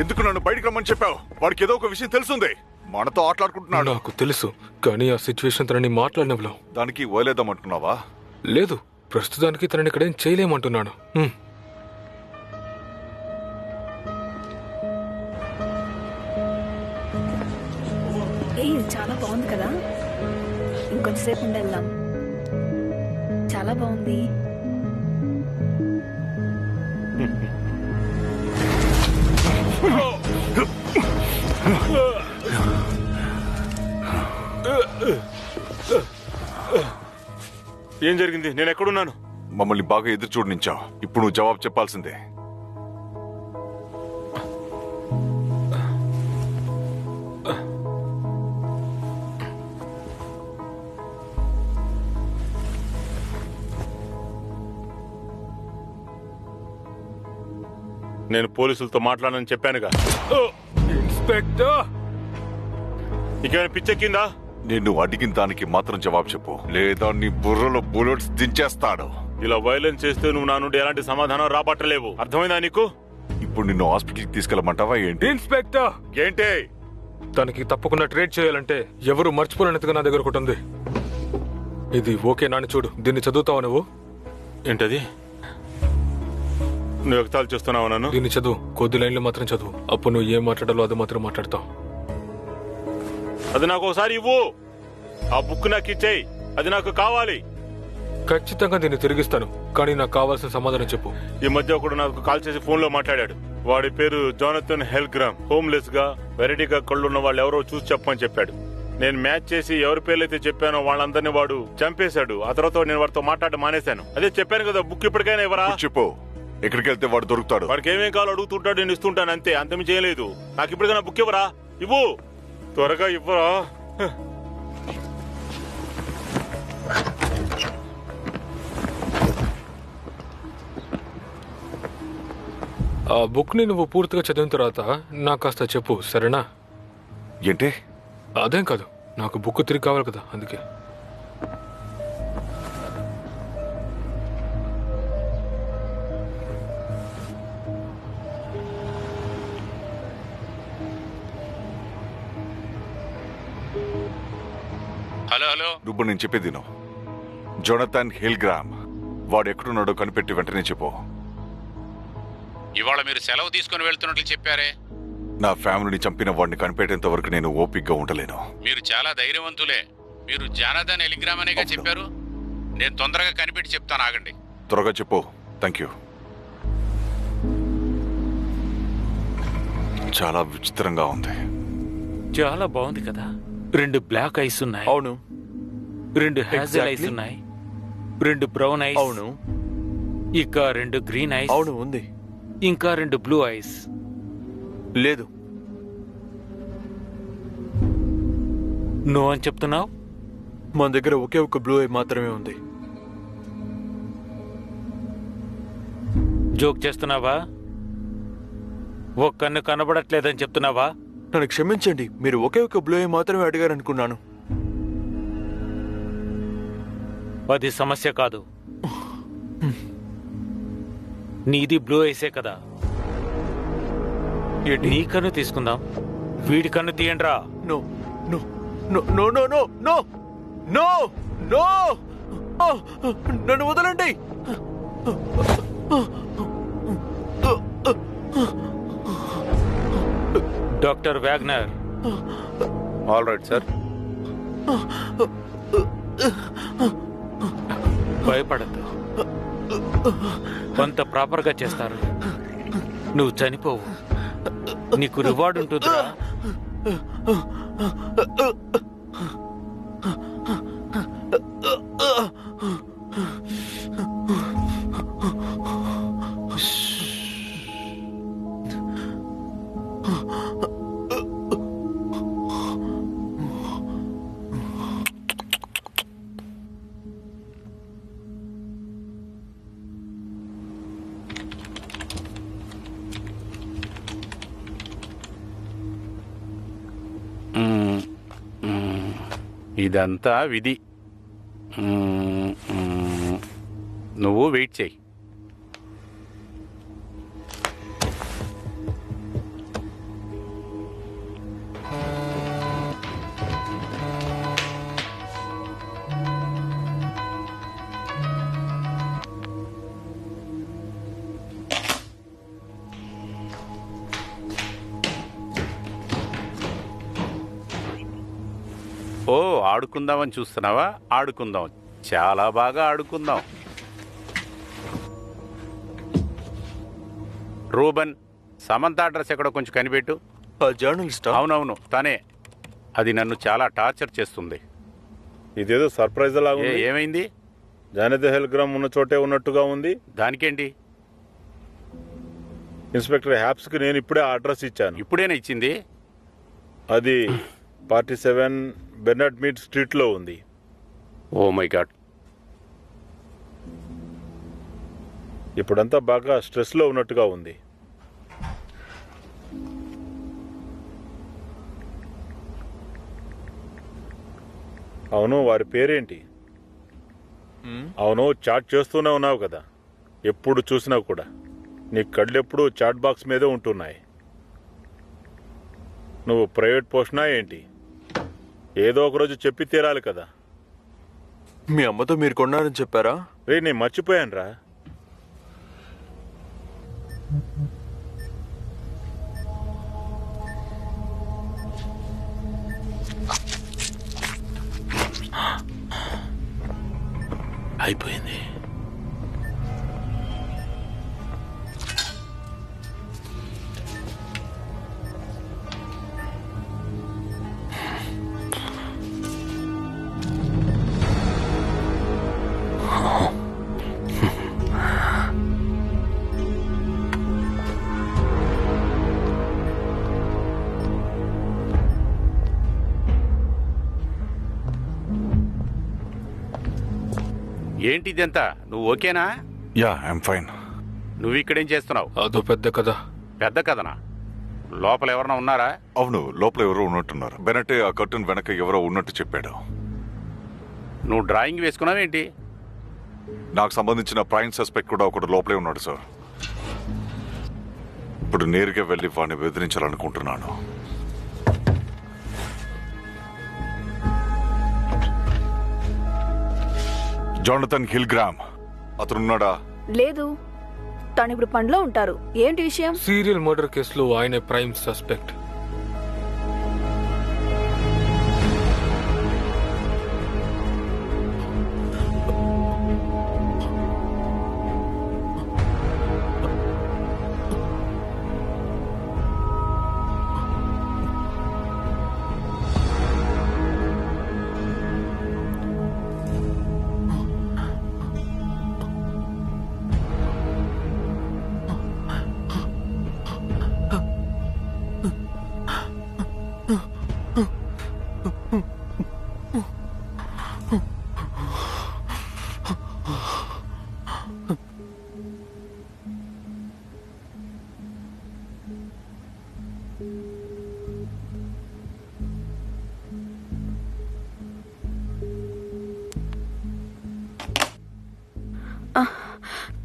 ఎందుకు నన్ను బయటికి రమ్మని చెప్పావు? వాడికి ఏదో ఒక విషయం తెలుసుంది. మనతో ఆటలాడుకుంటున్నాడు. నాకు తెలుసు, కానీ ఆ సిచ్యువేషన్ తనని మాట్లాడినవ్వలేం. దానికి వదిలేద్దామంటున్నావా? లేదు, ప్రస్తుతానికి తనని ఇక్కడేం చేయలేమంటున్నాను. ఇది చాలా బాగుంది కదా, ఇంకొంచెంసేపు ఉండి వెళ్దాం. చాలా బాగుంది. ఏం జరిగింది? నేను ఎక్కడున్నాను? మమ్మల్ని బాగా ఎదురు చూడనించావు. ఇప్పుడు నువ్వు జవాబు చెప్పాల్సిందే. నేను పోలీసులతో మాట్లాడనని చెప్పానుగా. ఇన్స్పెక్టర్, ఇంకేమైనా పిచ్చెక్కిందా? నేను అడిగిన దానికి మాత్రం జవాబు చెప్పు, లేదా నీ బుర్రలో బుల్లెట్స్ దించేస్తాడు. ఇలా వైలెన్స్ చేస్తే నువ్వు నా నుండి ఎలాంటి సమాధానం రాబట్టలేవు. అర్థమైందా నీకు? ఇప్పుడు నిన్ను హాస్పిటల్కి తీసుకెళ్ళమంటావా ఏంటి? ఇన్స్పెక్టర్, ఏంటి? తనకి తప్పకుండా ట్రీట్ చేయాలంటే ఎవరు మర్చిపోలేనంతగా నా దగ్గర ఒకటి ఉంది. ఇది ఓకే నాని, చూడు, దీన్ని చదువుతావా నువ్వు? ఏంటది? నువ్వు వ్యక్తాలు చేస్తున్నావు నన్ను? దీన్ని చదువు, కొద్ది లైన్లు మాత్రం చదువు. అప్పుడు నువ్వు ఏం మాట్లాడాలో అది మాత్రం మాట్లాడతావు. అది నాకు ఒకసారి ఇవ్వు. ఆ బుక్ నాకు ఇచ్చేయి, అది నాకు కావాలి. ఖచ్చితంగా దీన్ని తిరిగిస్తాను, కానీ నాకు కావాల్సిన సమాధానం చెప్పు. ఈ మధ్య ఒకడు నాకు కాల్ చేసి ఫోన్ లో మాట్లాడాడు. వాడి పేరు జోనథన్ హెల్గ్రామ్. హోమ్లెస్ గా వెరైటీగా కళ్ళున్న వాళ్ళు ఎవరో చూసి చెప్పమని చెప్పాడు. నేను మ్యాచ్ చేసి ఎవరి పేర్లు అయితే చెప్పానో వాళ్ళందరినీ వాడు చంపేశాడు. ఆ తర్వాత నేను వాడితో మాట్లాడడం మానేశాను. అదే చెప్పాను కదా, బుక్ ఇప్పటికైనా ఇవ్వరా? చెప్పు, ఎక్కడికి వెళ్తే వాడు దొరుకుతాడు? వాడికి ఏమేం కావాలో అడుగుతుంటాడు, నేను ఇస్తుంటాను అంతే, అంతమి చేయలేదు. నాకు ఇప్పటికైనా బుక్ ఇవ్వరా? ఇవ్వు, త్వరగా ఇవ్వరా. ఆ బుక్ ని నువ్వు పూర్తిగా చదివిన తర్వాత నాకు కాస్త చెప్పు, సరేనా? ఏంటి? అదేం కాదు, నాకు బుక్ తిరిగి కావాలి కదా, అందుకే. హలో హలో, నువ్వు నేను చెప్పేది విను. జోనథన్ హిల్గ్రామ్, వాడు ఎక్కడున్నాడో కనిపెట్టి వెంటనే చెప్పు. ఇవాళ మీరు సెలవు తీసుకుని వెళ్తున్నట్లు చెప్పారే. నా ఫ్యామిలీని చంపిన వాడిని కనిపెట్టేంత వరకు నేను ఓపికగా ఉండలేను. మీరు చాలా ధైర్యవంతులే. మీరు జానథన్ ఎలిగ్రామ్ అనేగా చెప్పారు. నేను తొందరగా కనిపెట్టి చెప్తాను, ఆగండి. త్వరగా చెప్పు. Thank you. చాలా విచిత్రంగా ఉంది. చాలా బాగుంది కదా. 2 బ్లాక్ ఐస్ ఉన్నాయి. అవును. 2 హ్యాజల్ ఐస్ ఉన్నాయి. 2 బ్రౌన్ ఐస్. అవును. ఇంకా 2 గ్రీన్ ఐస్. అవును, ఉంది. ఇంకా 2 బ్లూ ఐస్. లేదు. నువ్వు అని చెప్తున్నావు? మన దగ్గర ఒకే ఒక బ్లూ ఐ మాత్రమే ఉంది. జోక్ చేస్తున్నావా? ఓ కన్ను కనబడట్లేదని చెప్తున్నావా? నన్ను క్షమించండి, మీరు ఒకే ఒక బ్లూ ఐ మాత్రమే అడిగారనుకున్నాను. అది సమస్య కాదు. నీది బ్లూ ఐసే కదా. నీ కన్ను తీసుకుందాం, వీడి కన్ను తీయండిరా. No no no no no no no no no, నన్ను వదలండి. Doctor Wagner. All right sir. భయపడద్దు, కొంత ప్రాపర్గా చేస్తారు. నువ్వు చనిపోవు, నీకు రివార్డు ఉంటుందిరా. ఇదంతా విధి. నువ్వు వెయిట్ చేయి. ఓ, ఆడుకుందామని చూస్తున్నావా? ఆడుకుందాం, చాలా బాగా ఆడుకుందాం. రూబన్, సమంత అడ్రస్ ఎక్కడో కొంచెం కనిపెట్టు. జర్నలిస్ట్? అవునవును, తనే. అది నన్ను చాలా టార్చర్ చేస్తుంది. ఇదేదో సర్ప్రైజ్ లాగా. ఏమైంది? జానథన్ హెల్గ్రామ్ ఉన్న చోటే ఉన్నట్టుగా ఉంది. దానికేంటి? ఇన్స్పెక్టర్ హ్యాప్స్ కి నేను ఇప్పుడే అడ్రస్ ఇచ్చాను. ఇప్పుడేనా ఇచ్చింది? అది 47 బెర్నార్డ్ మీడ్ స్ట్రీట్ లో ఉంది. Oh my god. ఇప్పుడంతా బాగా స్ట్రెస్ లో ఉన్నట్టుగా ఉంది. అవును, వారి పేరేంటి? అవును, చాట్ చేస్తూనే ఉన్నావు కదా, ఎప్పుడు చూసినా కూడా నీ కళ్ళెప్పుడు చాట్ బాక్స్ మీదే ఉంటున్నాయి. నువ్వు ప్రైవేట్ పోస్ట్నా ఏంటి? ఏదో ఒక రోజు చెప్పి తీరాలి కదా. మీ అమ్మతో మీరు కొన్నారని చెప్పారా? రే, నేను మర్చిపోయాను రా. అయిపోయింది. ఏంటిదంతా? నువ్వు ఓకేనా? Yeah, I'm fine. నువ్వు ఇక్కడేం చేస్తున్నావు? అదో పెద్ద కథ. పెద్ద కథనా? లోపల ఎవరన్నా ఉన్నారా? అవును, లోపల ఎవరో ఉన్నట్టున్నారు. బెనటే ఆ కర్టన్ వెనక ఎవరో ఉన్నట్టు చెప్పాడు. నువ్వు డ్రాయింగ్ వేసుకున్నావేంటి? నాకు సంబంధించిన ప్రైమ్ సస్పెక్ట్ కూడా ఒకడు లోపలే ఉన్నాడు సార్. ఇప్పుడు నేరుగా వెళ్ళి వాడిని బెదిరించాలనుకుంటున్నాను. జానథన్ హిల్గ్రామ్ అతనున్నాడా? లేదు, తను ఇప్పుడు పనిలో ఉంటారు. ఏంటి విషయం? సీరియల్ మర్డర్ కేసులో ఆయనే ప్రైమ్ సస్పెక్ట్.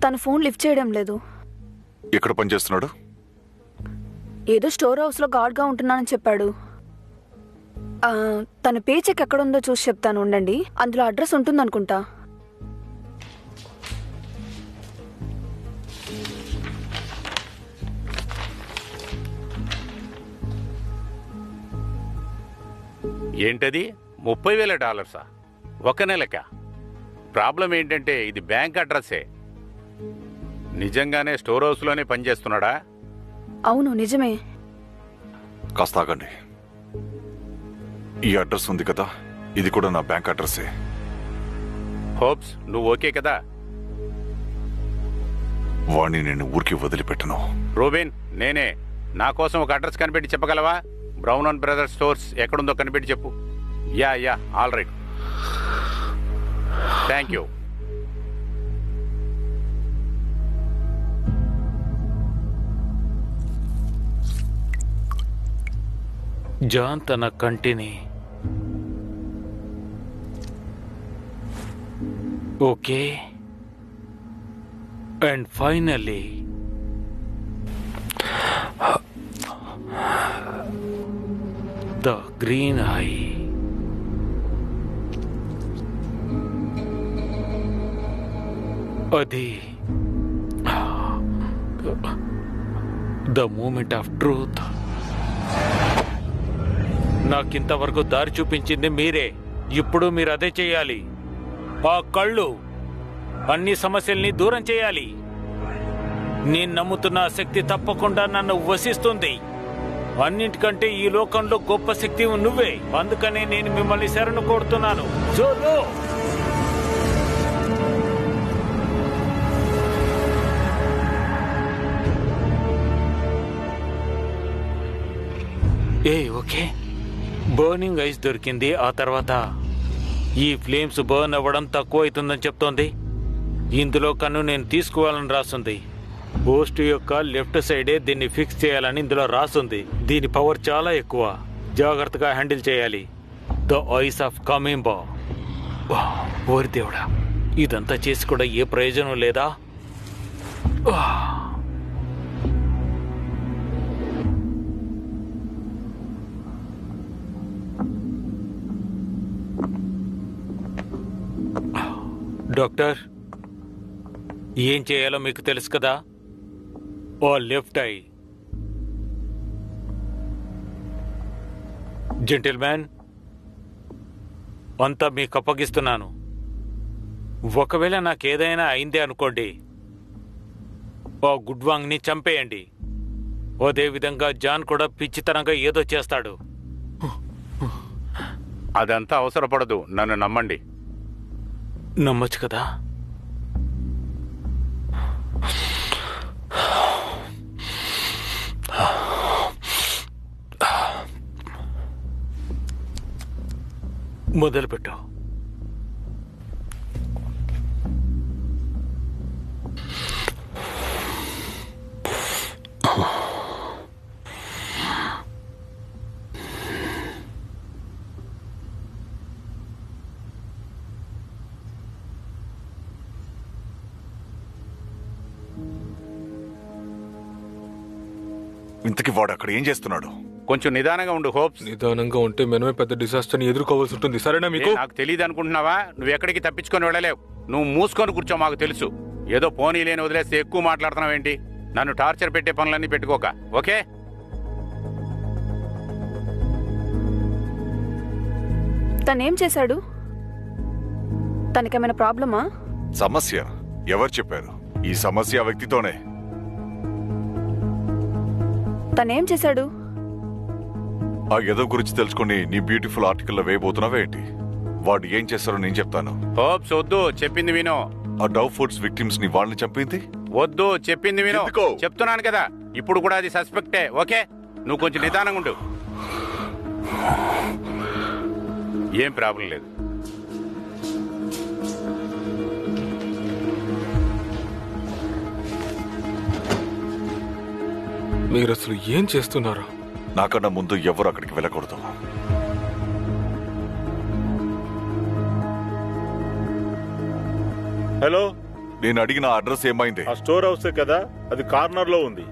తన ఫోన్ లిఫ్ట్ చేయడం లేదు. ఎక్కడ పనిచేస్తున్నాడు? ఏదో స్టోర్ హౌస్ లో గార్డ్ గా ఉంటున్నానని చెప్పాడు. తన పే చెక్ ఎక్కడుందో చూసి చెప్తాను, ఉండండి. అందులో అడ్రస్ ఉంటుందనుకుంటా. ఏంటది? $30,000 ఒక నెలకా? ప్రాబ్లం ఏంటంటే ఇది బ్యాంక్ అడ్రస్సే. నిజంగానే స్టోర్ హౌస్లోనే పనిచేస్తున్నాడా? అవును, నిజమే. కాస్త ఆగండి. ఈ అడ్రస్ ఉంది కదా, ఇది కూడా నా బ్యాంక్ అడ్రస్సే. హోప్స్, నువ్వు ఓకే కదా? వాణ్ణి నేను ఊరికి వదిలిపెట్టను. రూబిన్, నేనే. నా కోసం ఒక అడ్రస్ కనిపెట్టి చెప్పగలవా? బ్రౌన్ అండ్ బ్రదర్స్ స్టోర్స్ ఎక్కడుందో కనిపెట్టి చెప్పు. Yeah, all right, thank you. John తన కంటిని okay and finally the green eye. అది ద మూమెంట్ ఆఫ్ ట్రూత్. నాకింతవరకు దారి చూపించింది మీరే. ఇప్పుడు మీరు అదే చేయాలి. ఆ కళ్ళు అన్ని సమస్యల్ని దూరం చేయాలి. నేను నమ్ముతున్న ఆ శక్తి తప్పకుండా నన్ను వసిస్తుంది. అన్నింటికంటే ఈ లోకంలో గొప్ప శక్తి నువ్వే. అందుకనే నేను మిమ్మల్ని శరణు కోరుతున్నాను. జోలో ఓకే. బర్నింగ్ ఐస్ దొరికింది. ఆ తర్వాత ఈ ఫ్లేమ్స్ బర్న్ అవ్వడం తక్కువ అవుతుందని చెప్తోంది. ఇందులో కన్ను నేను తీసుకోవాలని రాస్తుంది. పోస్ట్ యొక్క లెఫ్ట్ సైడే దీన్ని ఫిక్స్ చేయాలని ఇందులో రాస్తుంది. దీని పవర్ చాలా ఎక్కువ. జాగ్రత్తగా హ్యాండిల్ చేయాలి. ద ఐస్ ఆఫ్ కమింబా. ఓరి దేవుడా, ఇదంతా చేసి కూడా ఏ ప్రయోజనం లేదా? డాక్టర్, ఏం చేయాలో మీకు తెలుసు కదా? ఓ లెఫ్ట్ ఐ. జెంటిల్మ్యాన్, అంతా మీకు అప్పగిస్తున్నాను. ఒకవేళ నాకేదైనా అయిందే అనుకోండి, ఓ గుడ్వాంగ్ని చంపేయండి. అదేవిధంగా జాన్ కూడా పిచ్చితనంగా ఏదో చేస్తాడు. అదంతా అవసరపడదు, నన్ను నమ్మండి. నమ్మచ్చు కదా? మొదలుపెట్టు. ఇంతకీ వాడు అక్కడ ఏం చేస్తున్నాడు? కొంచెం నిదానంగా ఉండు హోప్స్. నిదానంగా ఉంటే మనమే పెద్ద డిజాస్టర్ ని ఎదుర్కోవాల్సి ఉంటుంది. సరేనా మీకు? నాకు తెలియదు అనుకుంటున్నావా? నువ్వు ఎక్కడికి తప్పించుకొని వెళ్ళలేవు. నువ్వు మూసుకొని కూర్చో, మాకు తెలుసు. ఏదో పోనీ లేని వదిలేస్తే ఎక్కువ మాట్లాడుతున్నావేంటి? నన్ను టార్చర్ పెట్టే పనులన్నీ పెట్టుకోక, ఓకే? తనేం చేశాడు? తనకేమైనా ప్రాబ్లమా? సమస్య? ఎవరు చెప్పారు? ఈ సమస్య ఆ వ్యక్తితోనే. తనేం చేశాడు? ఆ ఏదో గురించి తెలుసుకుని నీ బ్యూటిఫుల్ ఆర్టికల్లో వేయబోతున్నావా ఏంటి? వాడు ఏం చేస్తారో నేను చెప్తాను. హోప్స్ వద్దు, చెప్పింది విను. ఆ డవ్ ఫుడ్స్ విక్టిమ్స్ ని వాళ్ళని చంపింది? వద్దు, చెప్పింది విను. ఎందుకో? చెప్తున్నాను కదా, ఇప్పుడు కూడా అది సస్పెక్టే, ఓకే? నువ్వు కొంచెం నిదానంగా ఉండు. ఏం ప్రాబ్లం లేదు. మీరు అసలు ఏం చేస్తున్నారు? నాకన్నా ముందు ఎవరు అక్కడికి వెళ్ళకూడదు. హలో, నేను అడిగిన అడ్రస్ ఏమైంది? ఆ స్టోర్ హౌస్ కదా, అది కార్నర్ లో ఉంది.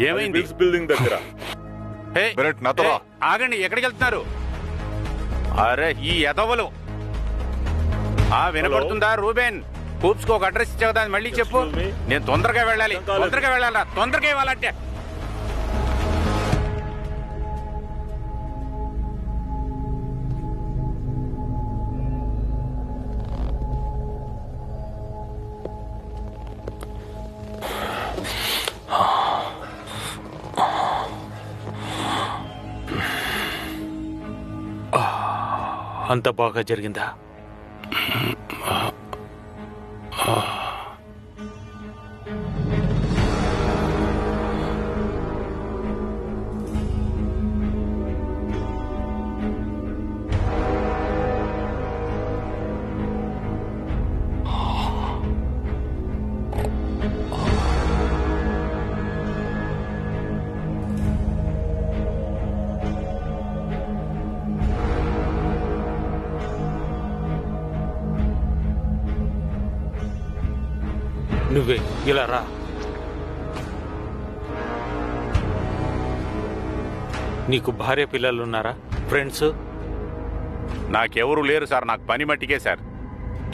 ఏమైంది? బిల్స్ బిల్డింగ్ దగ్గర. హే, బెనెట్, నాతో రా. ఆగండి, ఎక్కడికి వెళ్తున్నారు? అరే ఈ ఎదవలు. వినపడుతుందా రూబెన్? కూప్స్ కు ఒక అడ్రస్ ఇచ్చావు కదా, మళ్ళీ చెప్పు. నేను తొందరగా వెళ్ళాలి, తొందరగా వెళ్ళాలా, తొందరగా ఇవ్వాలంటే. అంత బాగా జరిగిందా? నువ్వే ఇలా రా. నీకు భార్య పిల్లలున్నారా? ఫ్రెండ్స్? నాకెవరు లేరు సార్, నాకు పని మట్టికే సార్.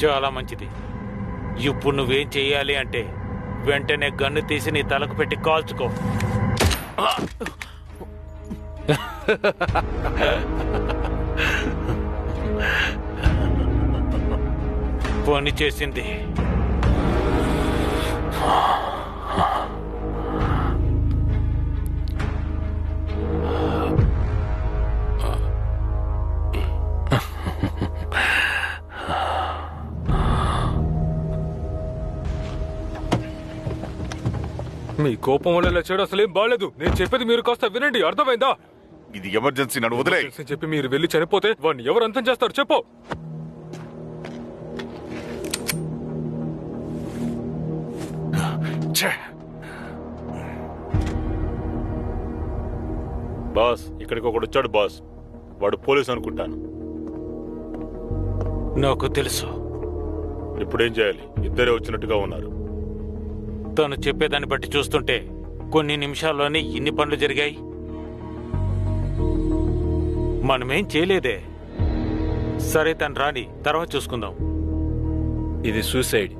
చాలా మంచిది. ఇప్పుడు నువ్వేం చెయ్యాలి అంటే వెంటనే గన్ను తీసి నీ తలకు పెట్టి కాల్చుకో. పని చేసింది. మీ కోపం వల్ల ఇలా చేయడం అసలేం బాగాలేదు. నేను చెప్పేది మీరు కాస్త వినండి, అర్థమైందా? ఇది ఎమర్జెన్సీ, నన్ను వదిలే. చెప్పి మీరు వెళ్ళి చనిపోతే వాడిని ఎవరు అంతం చేస్తారు చెప్పు. బాస్, ఇక్కడికి ఒకడు వచ్చాడు బాస్. వాడు పోలీస్ అనుకుంటాను. నాకు తెలుసు. ఇప్పుడేం చేయాలి? ఇద్దరే వచ్చినట్టుగా ఉన్నారు. తను చెప్పేదాన్ని బట్టి చూస్తుంటే కొన్ని నిమిషాల్లోనే ఇన్ని పనులు జరిగాయి. మనమేం చేయలేదే. సరే, తను రాని, తర్వాత చూసుకుందాం. ఇది సూసైడ్.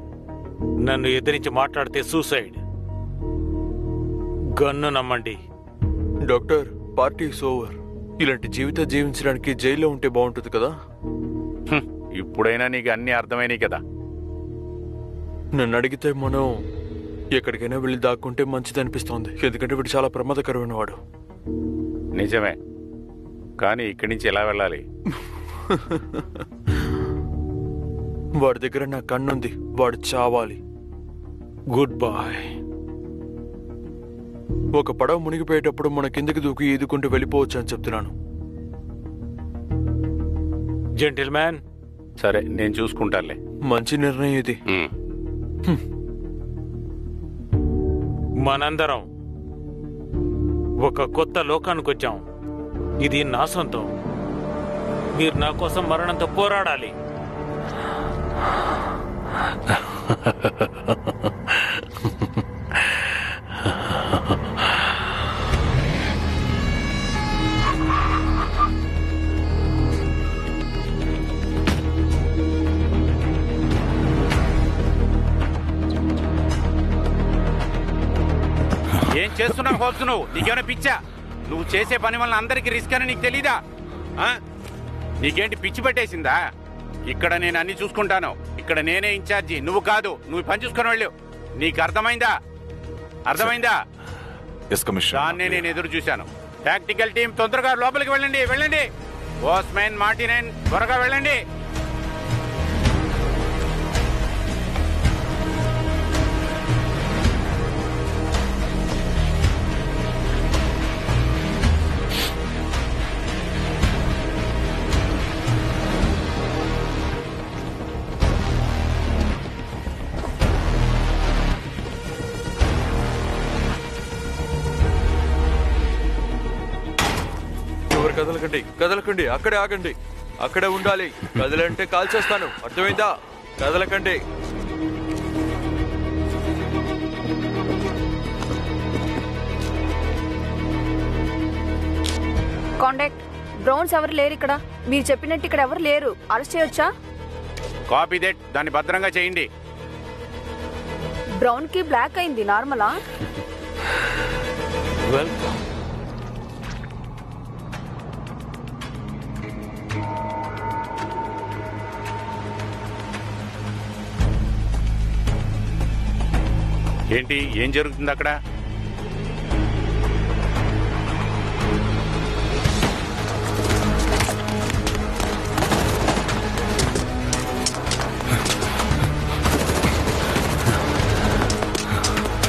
నన్ను ఎదిరించి మాట్లాడితే సూసైడ్. గన్ను నమ్మండి. Doctor, party is over. ఇలాంటి జీవితం జీవించడానికి జైల్లో ఉంటే బాగుంటుంది కదా. ఇప్పుడైనా నీకు అన్ని అర్థమైనాయి కదా. నన్ను అడిగితే మనం ఎక్కడికైనా వెళ్ళి దాక్కుంటే మంచిది అనిపిస్తోంది. ఎందుకంటే వీడు చాలా ప్రమాదకరమైన వాడు. నిజమే, కానీ ఇక్కడి నుంచి ఎలా వెళ్ళాలి? వాడి దగ్గర నా కన్నుంది. వాడు చావాలి. Good boy. ఒక పడవ మునిగిపోయేటప్పుడు మన కిందకి దూకి ఈదుకుంటూ వెళ్ళిపోవచ్చు అని చెప్తున్నాను. జెంటిల్మ్యాన్. సరే, నేను చూసుకుంటానులే. మంచి నిర్ణయం ఇది. మనందరం ఒక కొత్త లోకానికి వచ్చాం. ఇది నా సొంతం. మీరు నా కోసం మరణంతో పోరాడాలి. ఏం చేస్తున్నావు హోప్స్? నువ్వు నీకేమైనా పిచ్చా? నువ్వు చేసే పని వల్ల అందరికీ రిస్క్ అని నీకు తెలీదా? నీకేంటి పిచ్చి పట్టేసిందా? ఇక్కడ నేను అన్ని చూసుకుంటాను. ఇక్కడ నేనే ఇన్ఛార్జి, నువ్వు కాదు. నువ్వు పని చూసుకొని వెళ్ళు. నీకు అర్థమైందా? అర్థమైందా? దాన్నే నేను ఎదురు చూశాను. టాక్టికల్ టీం తొందరగా లోపలికి వెళ్ళండి. వెళ్ళండి. బోస్మెన్, మార్టినెన్, త్వరగా వెళ్ళండి. కదలకండి, కదలకండి. అక్కడే ఆగండి. అక్కడే ఉండాలి. కదలంటే కాల్చేస్తాను. అర్థమైందా? కదలకండి. కాంటాక్ట్. బ్రౌన్స్ ఎవరు లేరు ఇక్కడ. మీరు చెప్పినట్టు ఇక్కడ ఎవరు లేరు. అరెస్ట్ చేయొచ్చా? Copy that. దాన్ని భద్రంగా చేయండి. బ్రౌన్ కి బ్లాక్ అయింది. నార్మలా? వెల్కమ్. ఏంటి? ఏం జరుగుతుంది అక్కడ?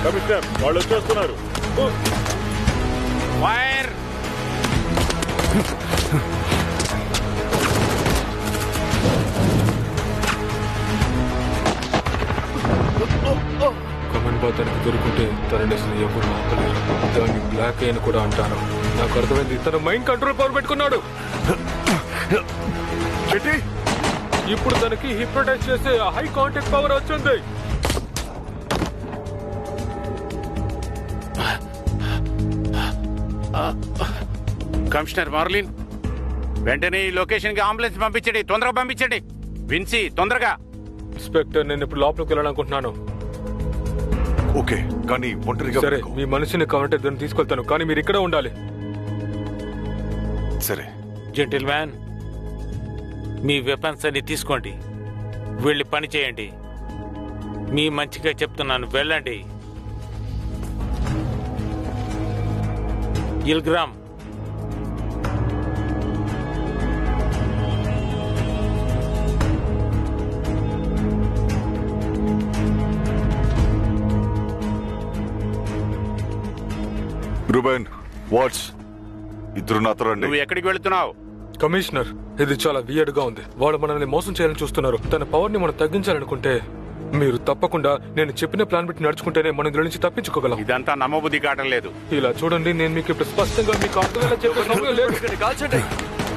కమిషనర్, వాళ్ళు వచ్చేస్తున్నారు. ఫైర్! కమన్ బాతానికి దొరుకుంటే తనని అసలు ఎవరు ఆపలేరు. దాన్ని బ్లాక్ అయిన కూడా అంటారు. నాకు అర్థమైంది. తన మైండ్ కంట్రోల్ పవర్ పెట్టుకున్నాడు. ఇప్పుడు తనకి హిప్నోటైజ్ చేసే హై కాంటాక్ట్ పవర్ వచ్చింది. కమిషనర్ మార్లిన్, వెంటనే ఈ లొకేషన్ కి అంబులెన్స్ పంపించండి. తొందరగా పంపించండి. విన్సీ, తొందరగా. ఇన్స్పెక్టర్, నేను ఇప్పుడు లోపలికి వెళ్ళాలనుకుంటున్నాను. ఓకే, కానీ ఒంటరిగా సరే, మీ మనిషిని కావాలంటే దాన్ని తీసుకెళ్తాను, కానీ మీరు ఇక్కడే ఉండాలి. సరే. జెంటిల్మ్యాన్, మీ వెపన్స్ అన్ని తీసుకోండి. వెళ్ళి పని చేయండి. మీ మంచిగా చెప్తున్నాను, వెళ్ళండి. ఇల్గ్రామ్, రూబెన్, వాట్స్? ఇద్దరు నాతో రండి. నువ్వు ఎక్కడికి వెళుతున్నావు? కమిషనర్, ఇది చాలా వియర్డ్ గా ఉంది. వాళ్ళు మనల్ని మోసం చేయాలని చూస్తున్నారు. తన పవర్ ని మనం తగ్గించాలనుకుంటే మీరు తప్పకుండా నేను చెప్పిన ప్లాన్ పెట్టి నడుచుకుంటేనే మనం ఇందులో నుంచి తప్పించుకోగలం. ఇదంతా నమ్మబుద్ధి కావటం లేదు. ఇలా చూడండి, నేను మీకు ఇప్పుడు స్పష్టంగా మీకు అర్థమయ్యేలా చెప్పే సమయం లేదు. కాల్చండి,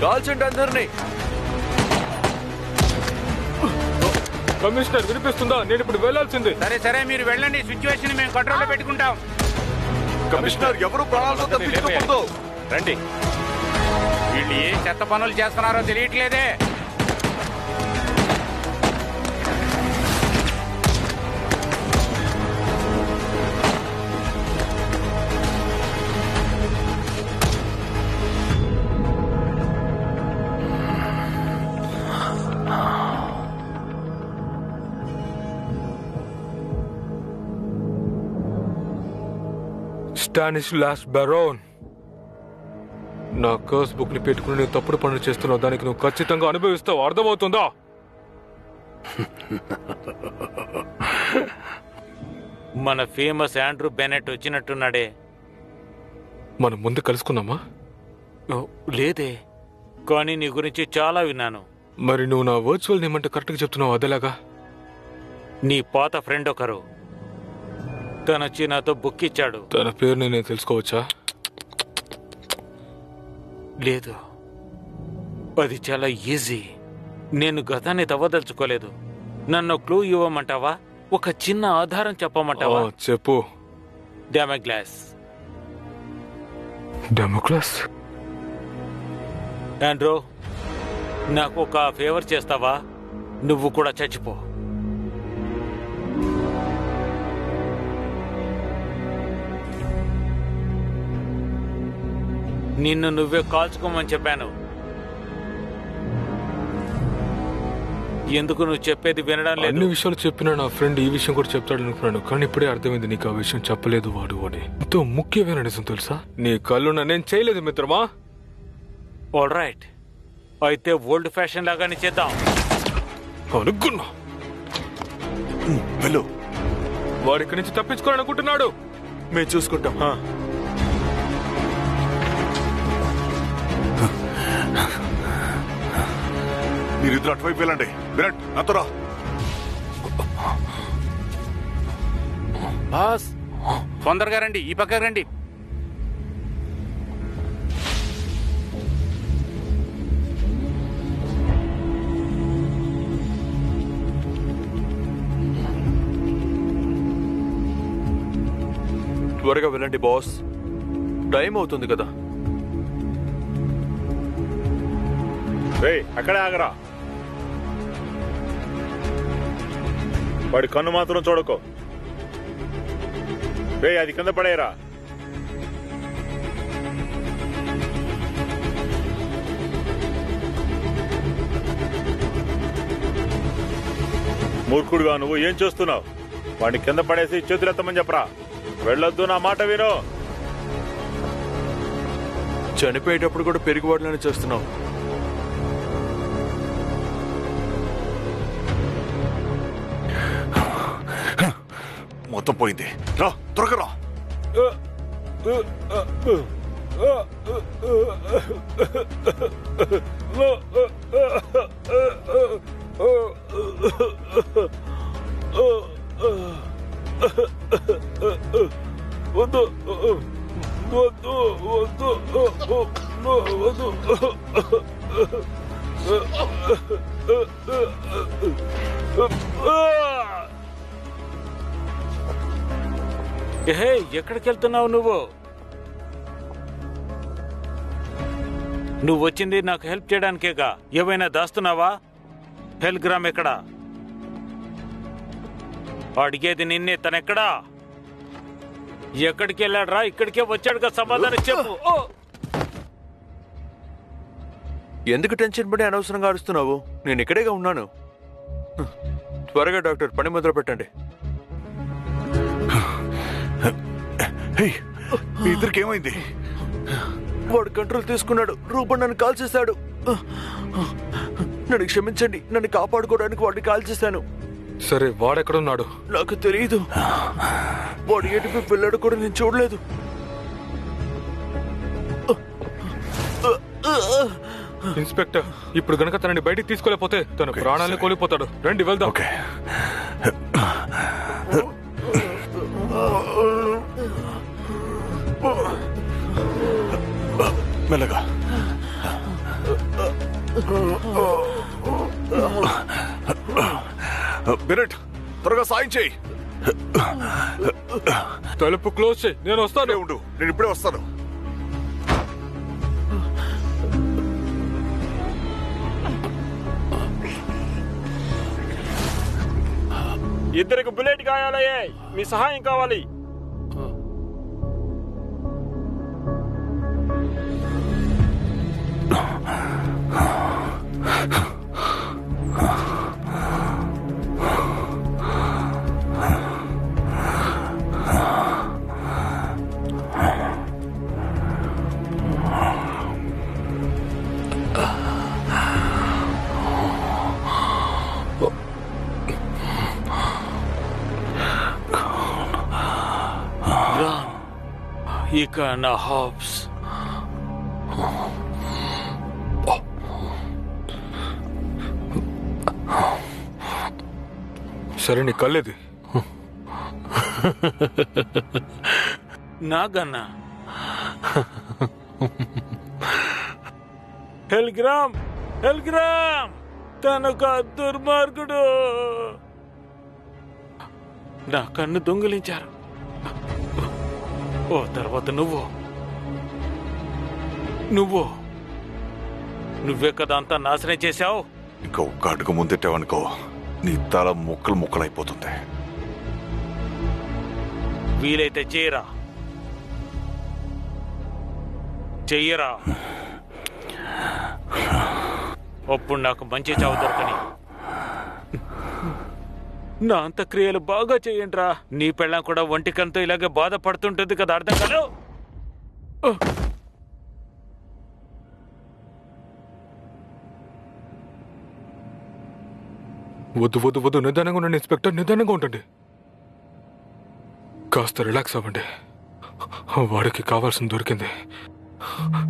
కాల్చండి అందరినీ. కమిషనర్ వినిపిస్తుందా? నేను ఇప్పుడు వెళ్ళాల్సిందే. సరే సరే మీరు వెళ్ళండి, సిచ్యువేషన్ మేము కంట్రోల్లో పెట్టుకుంటాం. కమిషనర్ ఎవరు ప్రాణాలతో తప్పించుకోకూడదు. రండి. వీళ్ళు ఏ చెత్త పనులు చేస్తున్నారో తెలియట్లేదే. స్టానిస్లాస్ బరోన్, నా కర్స్ బుక్ ని పెట్టుకుని నువ్వు తప్పుడు పనులు చేస్తున్నావు. దానికి నువ్వు ఖచ్చితంగా అనుభవిస్తావు. అర్థమవుతుందా? మన ఫేమస్ ఆండ్రూ బెనెట్ వచ్చినట్టున్నాడే. మనం ముందు కలుసుకున్నామా? లేదే, కానీ నీ గురించి చాలా విన్నాను. మరి నువ్వు నా వర్చువల్ నేమ్ అంటే కరెక్ట్గా చెప్తున్నావు. అదేలాగా? నీ పాత ఫ్రెండ్ ఒకరు తనొచ్చి నాతో బుక్ ఇచ్చాడు. తన పేరు నేను తెలుసుకోవచ్చా? లేదు, అది చాలా ఈజీ. నేను గతాన్ని తవ్వదలుచుకోలేదు. నన్ను క్లూ ఇవ్వమంటావా? ఒక చిన్న ఆధారం చెప్పమంటావా? చెప్పు. డెమోక్లాస్. డెమోక్లాస్? ఆండ్రూ, నాకు ఒక ఫేవర్ చేస్తావా? నువ్వు కూడా చచ్చిపో. నిన్ను నువ్వే కాల్చుకోమని చెప్పాను. ఎందుకు నువ్వు చెప్పేది వినడం లేదు? అన్ని విషయాలు చెప్పినా నా ఫ్రెండ్ ఈ విషయం కూడా చెప్తాడు అనుకున్నాను, కానీ ఇప్పుడే అర్థమైంది నీకు ఆ విషయం చెప్పలేదు వాడు అని. ఎంతో ముఖ్యమైన నిజం తెలుసా? నీ కళ్ళున నేను చేయలేదు మిత్రమా. ఆల్ రైట్, అయితే ఓల్డ్ ఫ్యాషన్ లాగానే చేద్దాం. అనుకున్నా. వెళ్ళు. వాడి ఇక్కడి నుంచి తప్పించుకోవాలనుకుంటున్నాడు. మేము చూసుకుంటాం. మీరిద్దరు అటువైపు వెళ్ళండి. విరాట్, నాతో రా. బాస్, తొందరగా రండి, ఈ పక్కకు రండి. త్వరగా వెళ్ళండి బాస్, టైం అవుతుంది కదా. అక్కడే ఆగరా. వాడి కన్ను మాత్రం చూడకో. అది కింద పడేయరా. మూర్ఖుడుగా నువ్వు ఏం చేస్తున్నావు? వాడిని కింద పడేసి చేతులెత్తమని చెప్పరా. వెళ్ళొద్దు, నా మాట విను. చనిపోయేటప్పుడు కూడా పెరుగుబాటులోనే చేస్తున్నావు. మొత్తం పోయింది. రా, త్వరగా రా. ఎక్కడికి వెళ్తున్నావు నువ్వు? నువ్వు వచ్చింది నాకు హెల్ప్ చేయడానికేగా. ఏమైనా దాస్తున్నావా? హెల్గ్రామ్ ఎక్కడా? అడిగేది నిన్నే. తనెక్కడా? ఎక్కడికి వెళ్ళాడ్రా? ఇక్కడికే వచ్చాడుగా, సమాధానం చెప్పు. ఎందుకు టెన్షన్ పడి అనవసరంగా అరుస్తున్నావు? నేను ఇక్కడేగా ఉన్నాను. త్వరగా డాక్టర్, పని మొదలు పెట్టండి. మీ ఇద్దరికి ఏమైంది? వాడు కంట్రోల్ తీసుకున్నాడు. రూపన్ నన్ను కాల్ చేశాడు. నన్ను క్షమించండి, నన్ను కాపాడుకోవడానికి వాడిని కాల్ చేశాను. సరే, వాడెక్కడున్నాడు? నాకు తెలియదు. వాడు ఎటుపై వెళ్ళాడు కూడా నేను చూడలేదు. ఇన్స్పెక్టర్, ఇప్పుడు గనక తనని బయటికి తీసుకోలేకపోతే తన ప్రాణాలను కోల్పోతాడు. రండి వెళ్దాం. మెల్లగా. త్వరగా సాయం చేయి. తలుపు క్లోజ్ చేయి, నేను వస్తాను. ఉండు, నేను ఇప్పుడే వస్తాను. ఇద్దరికి బుల్లెట్ గాయాలయ్యాయి, మీ సహాయం కావాలి. ఇక నా హాబ్స్ సరే, నీ కళ్ళేది? నాగన్నా హెల్గ్రామ్, హెల్గ్రామ్ తనొక దుర్మార్గుడు. నా కన్ను దొంగిలించారు. ఓ తర్వాత నువ్వే కదా అంతా నాశనం చేశావు. ఇంకా ఒక్క అడుగు ముందెట్టావనుకో, నీ తల ముక్కలు ముక్కలైపోతుంది. వీలైతే చెయ్యరా. అప్పుడు నాకు మంచి చావు దొరకని. నా అంత్యక్రియలు బాగా చెయ్యండిరా. నీ పెళ్ళం కూడా ఒంటికంతో ఇలాగే బాధపడుతుంటుంది కదా, అర్థం కాదు? వద్దు, నిదానంగా ఉండండి ఇన్స్పెక్టర్, నిదానంగా ఉండండి. కాస్త రిలాక్స్ అవ్వండి. వాడికి కావాల్సింది దొరికింది.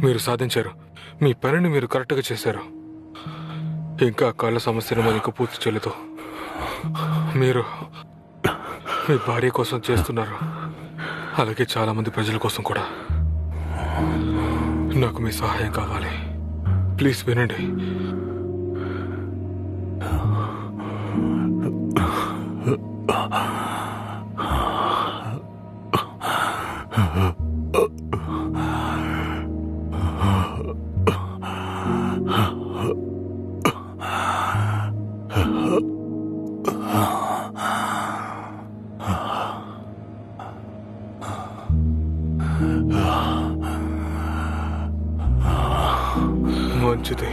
మీరు సాధించారు. మీ పనిని మీరు కరెక్ట్గా చేశారు. ఇంకా కాళ్ళ సమస్యను మరి ఇంకా పూర్తి చేయలేదు. మీరు మీ భార్య కోసం చేస్తున్నారు, అలాగే చాలా మంది ప్రజల కోసం కూడా. నాకు మీ సహాయం కావాలి. ప్లీజ్ వినండి. మంచిది,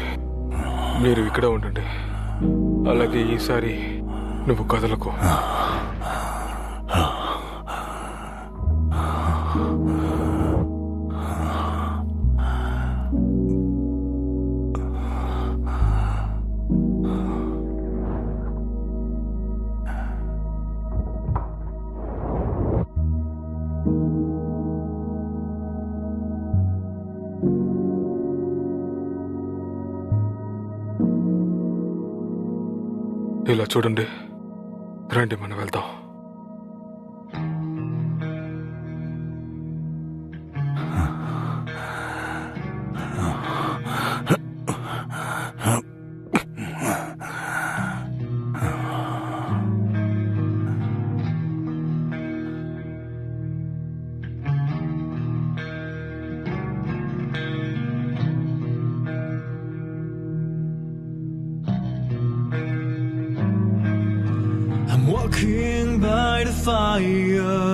మీరు ఇక్కడ ఉండండి. అలాగే ఈసారి నువ్వు కదలకు. ఇలా చూడండి, రండి మనం వెళ్దాం. Walking by the fire,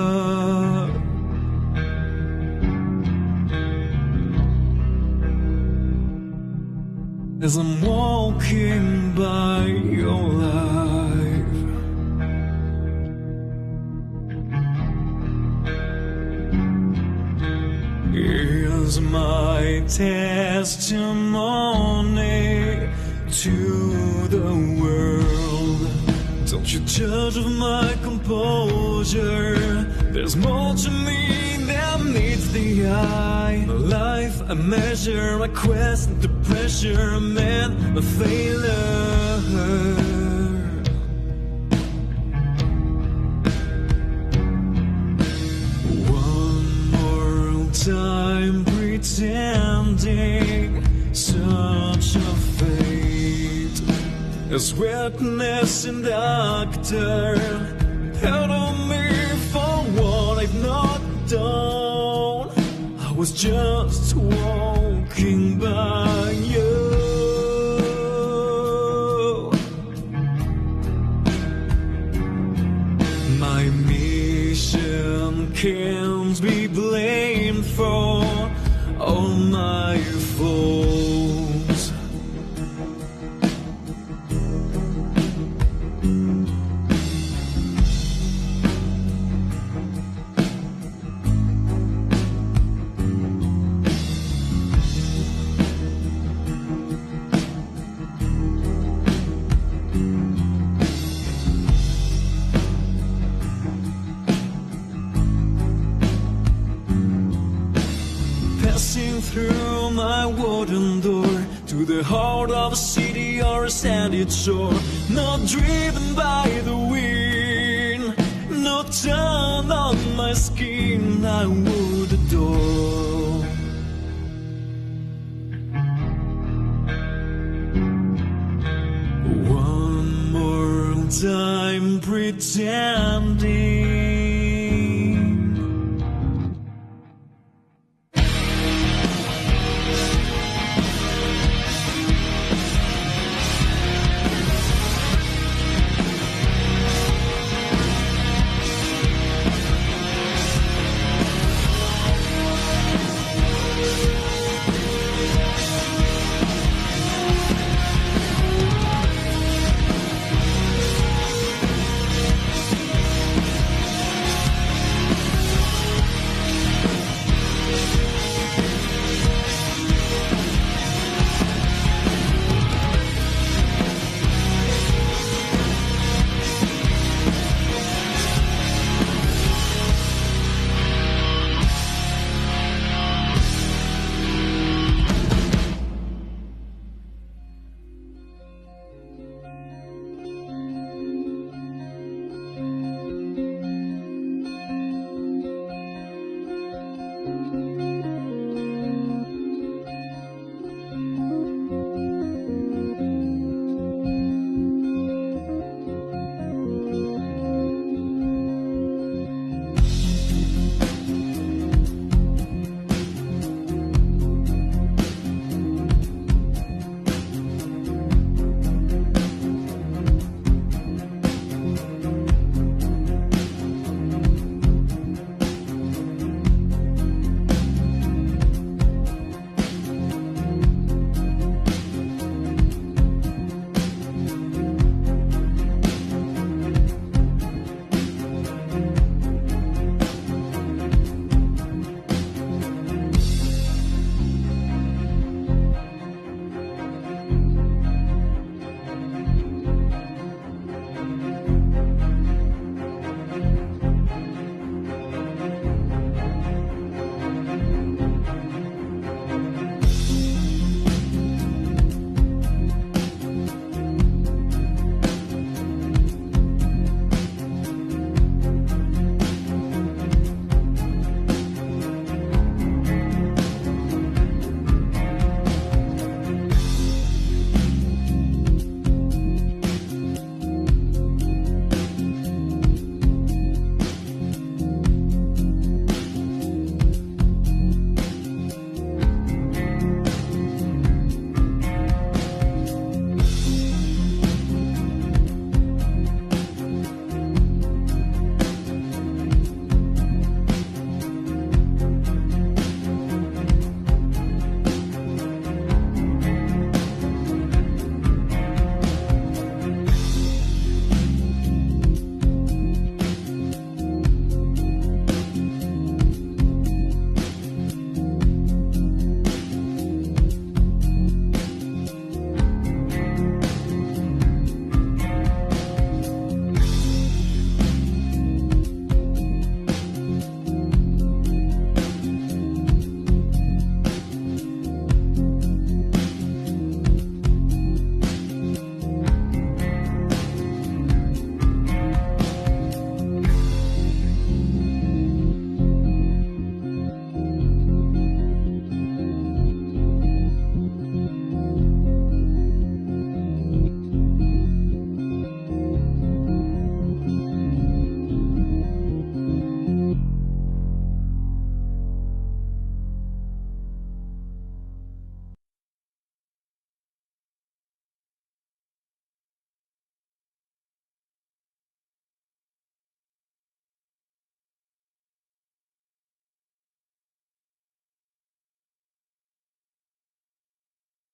as I'm walking by your life, here's my testimony to the world. Don't you judge of my composure. There's more to me than meets the eye. My life I measure, my quest into pressure, man, a failure. One more time pretending such a fate as witness and doctor, just walking by you. My mission can't be blamed for all my faults. Passing through my wooden door to the heart of a city or a sandy shore, not driven by the wind, no tan on my skin I would adore. One more time pretending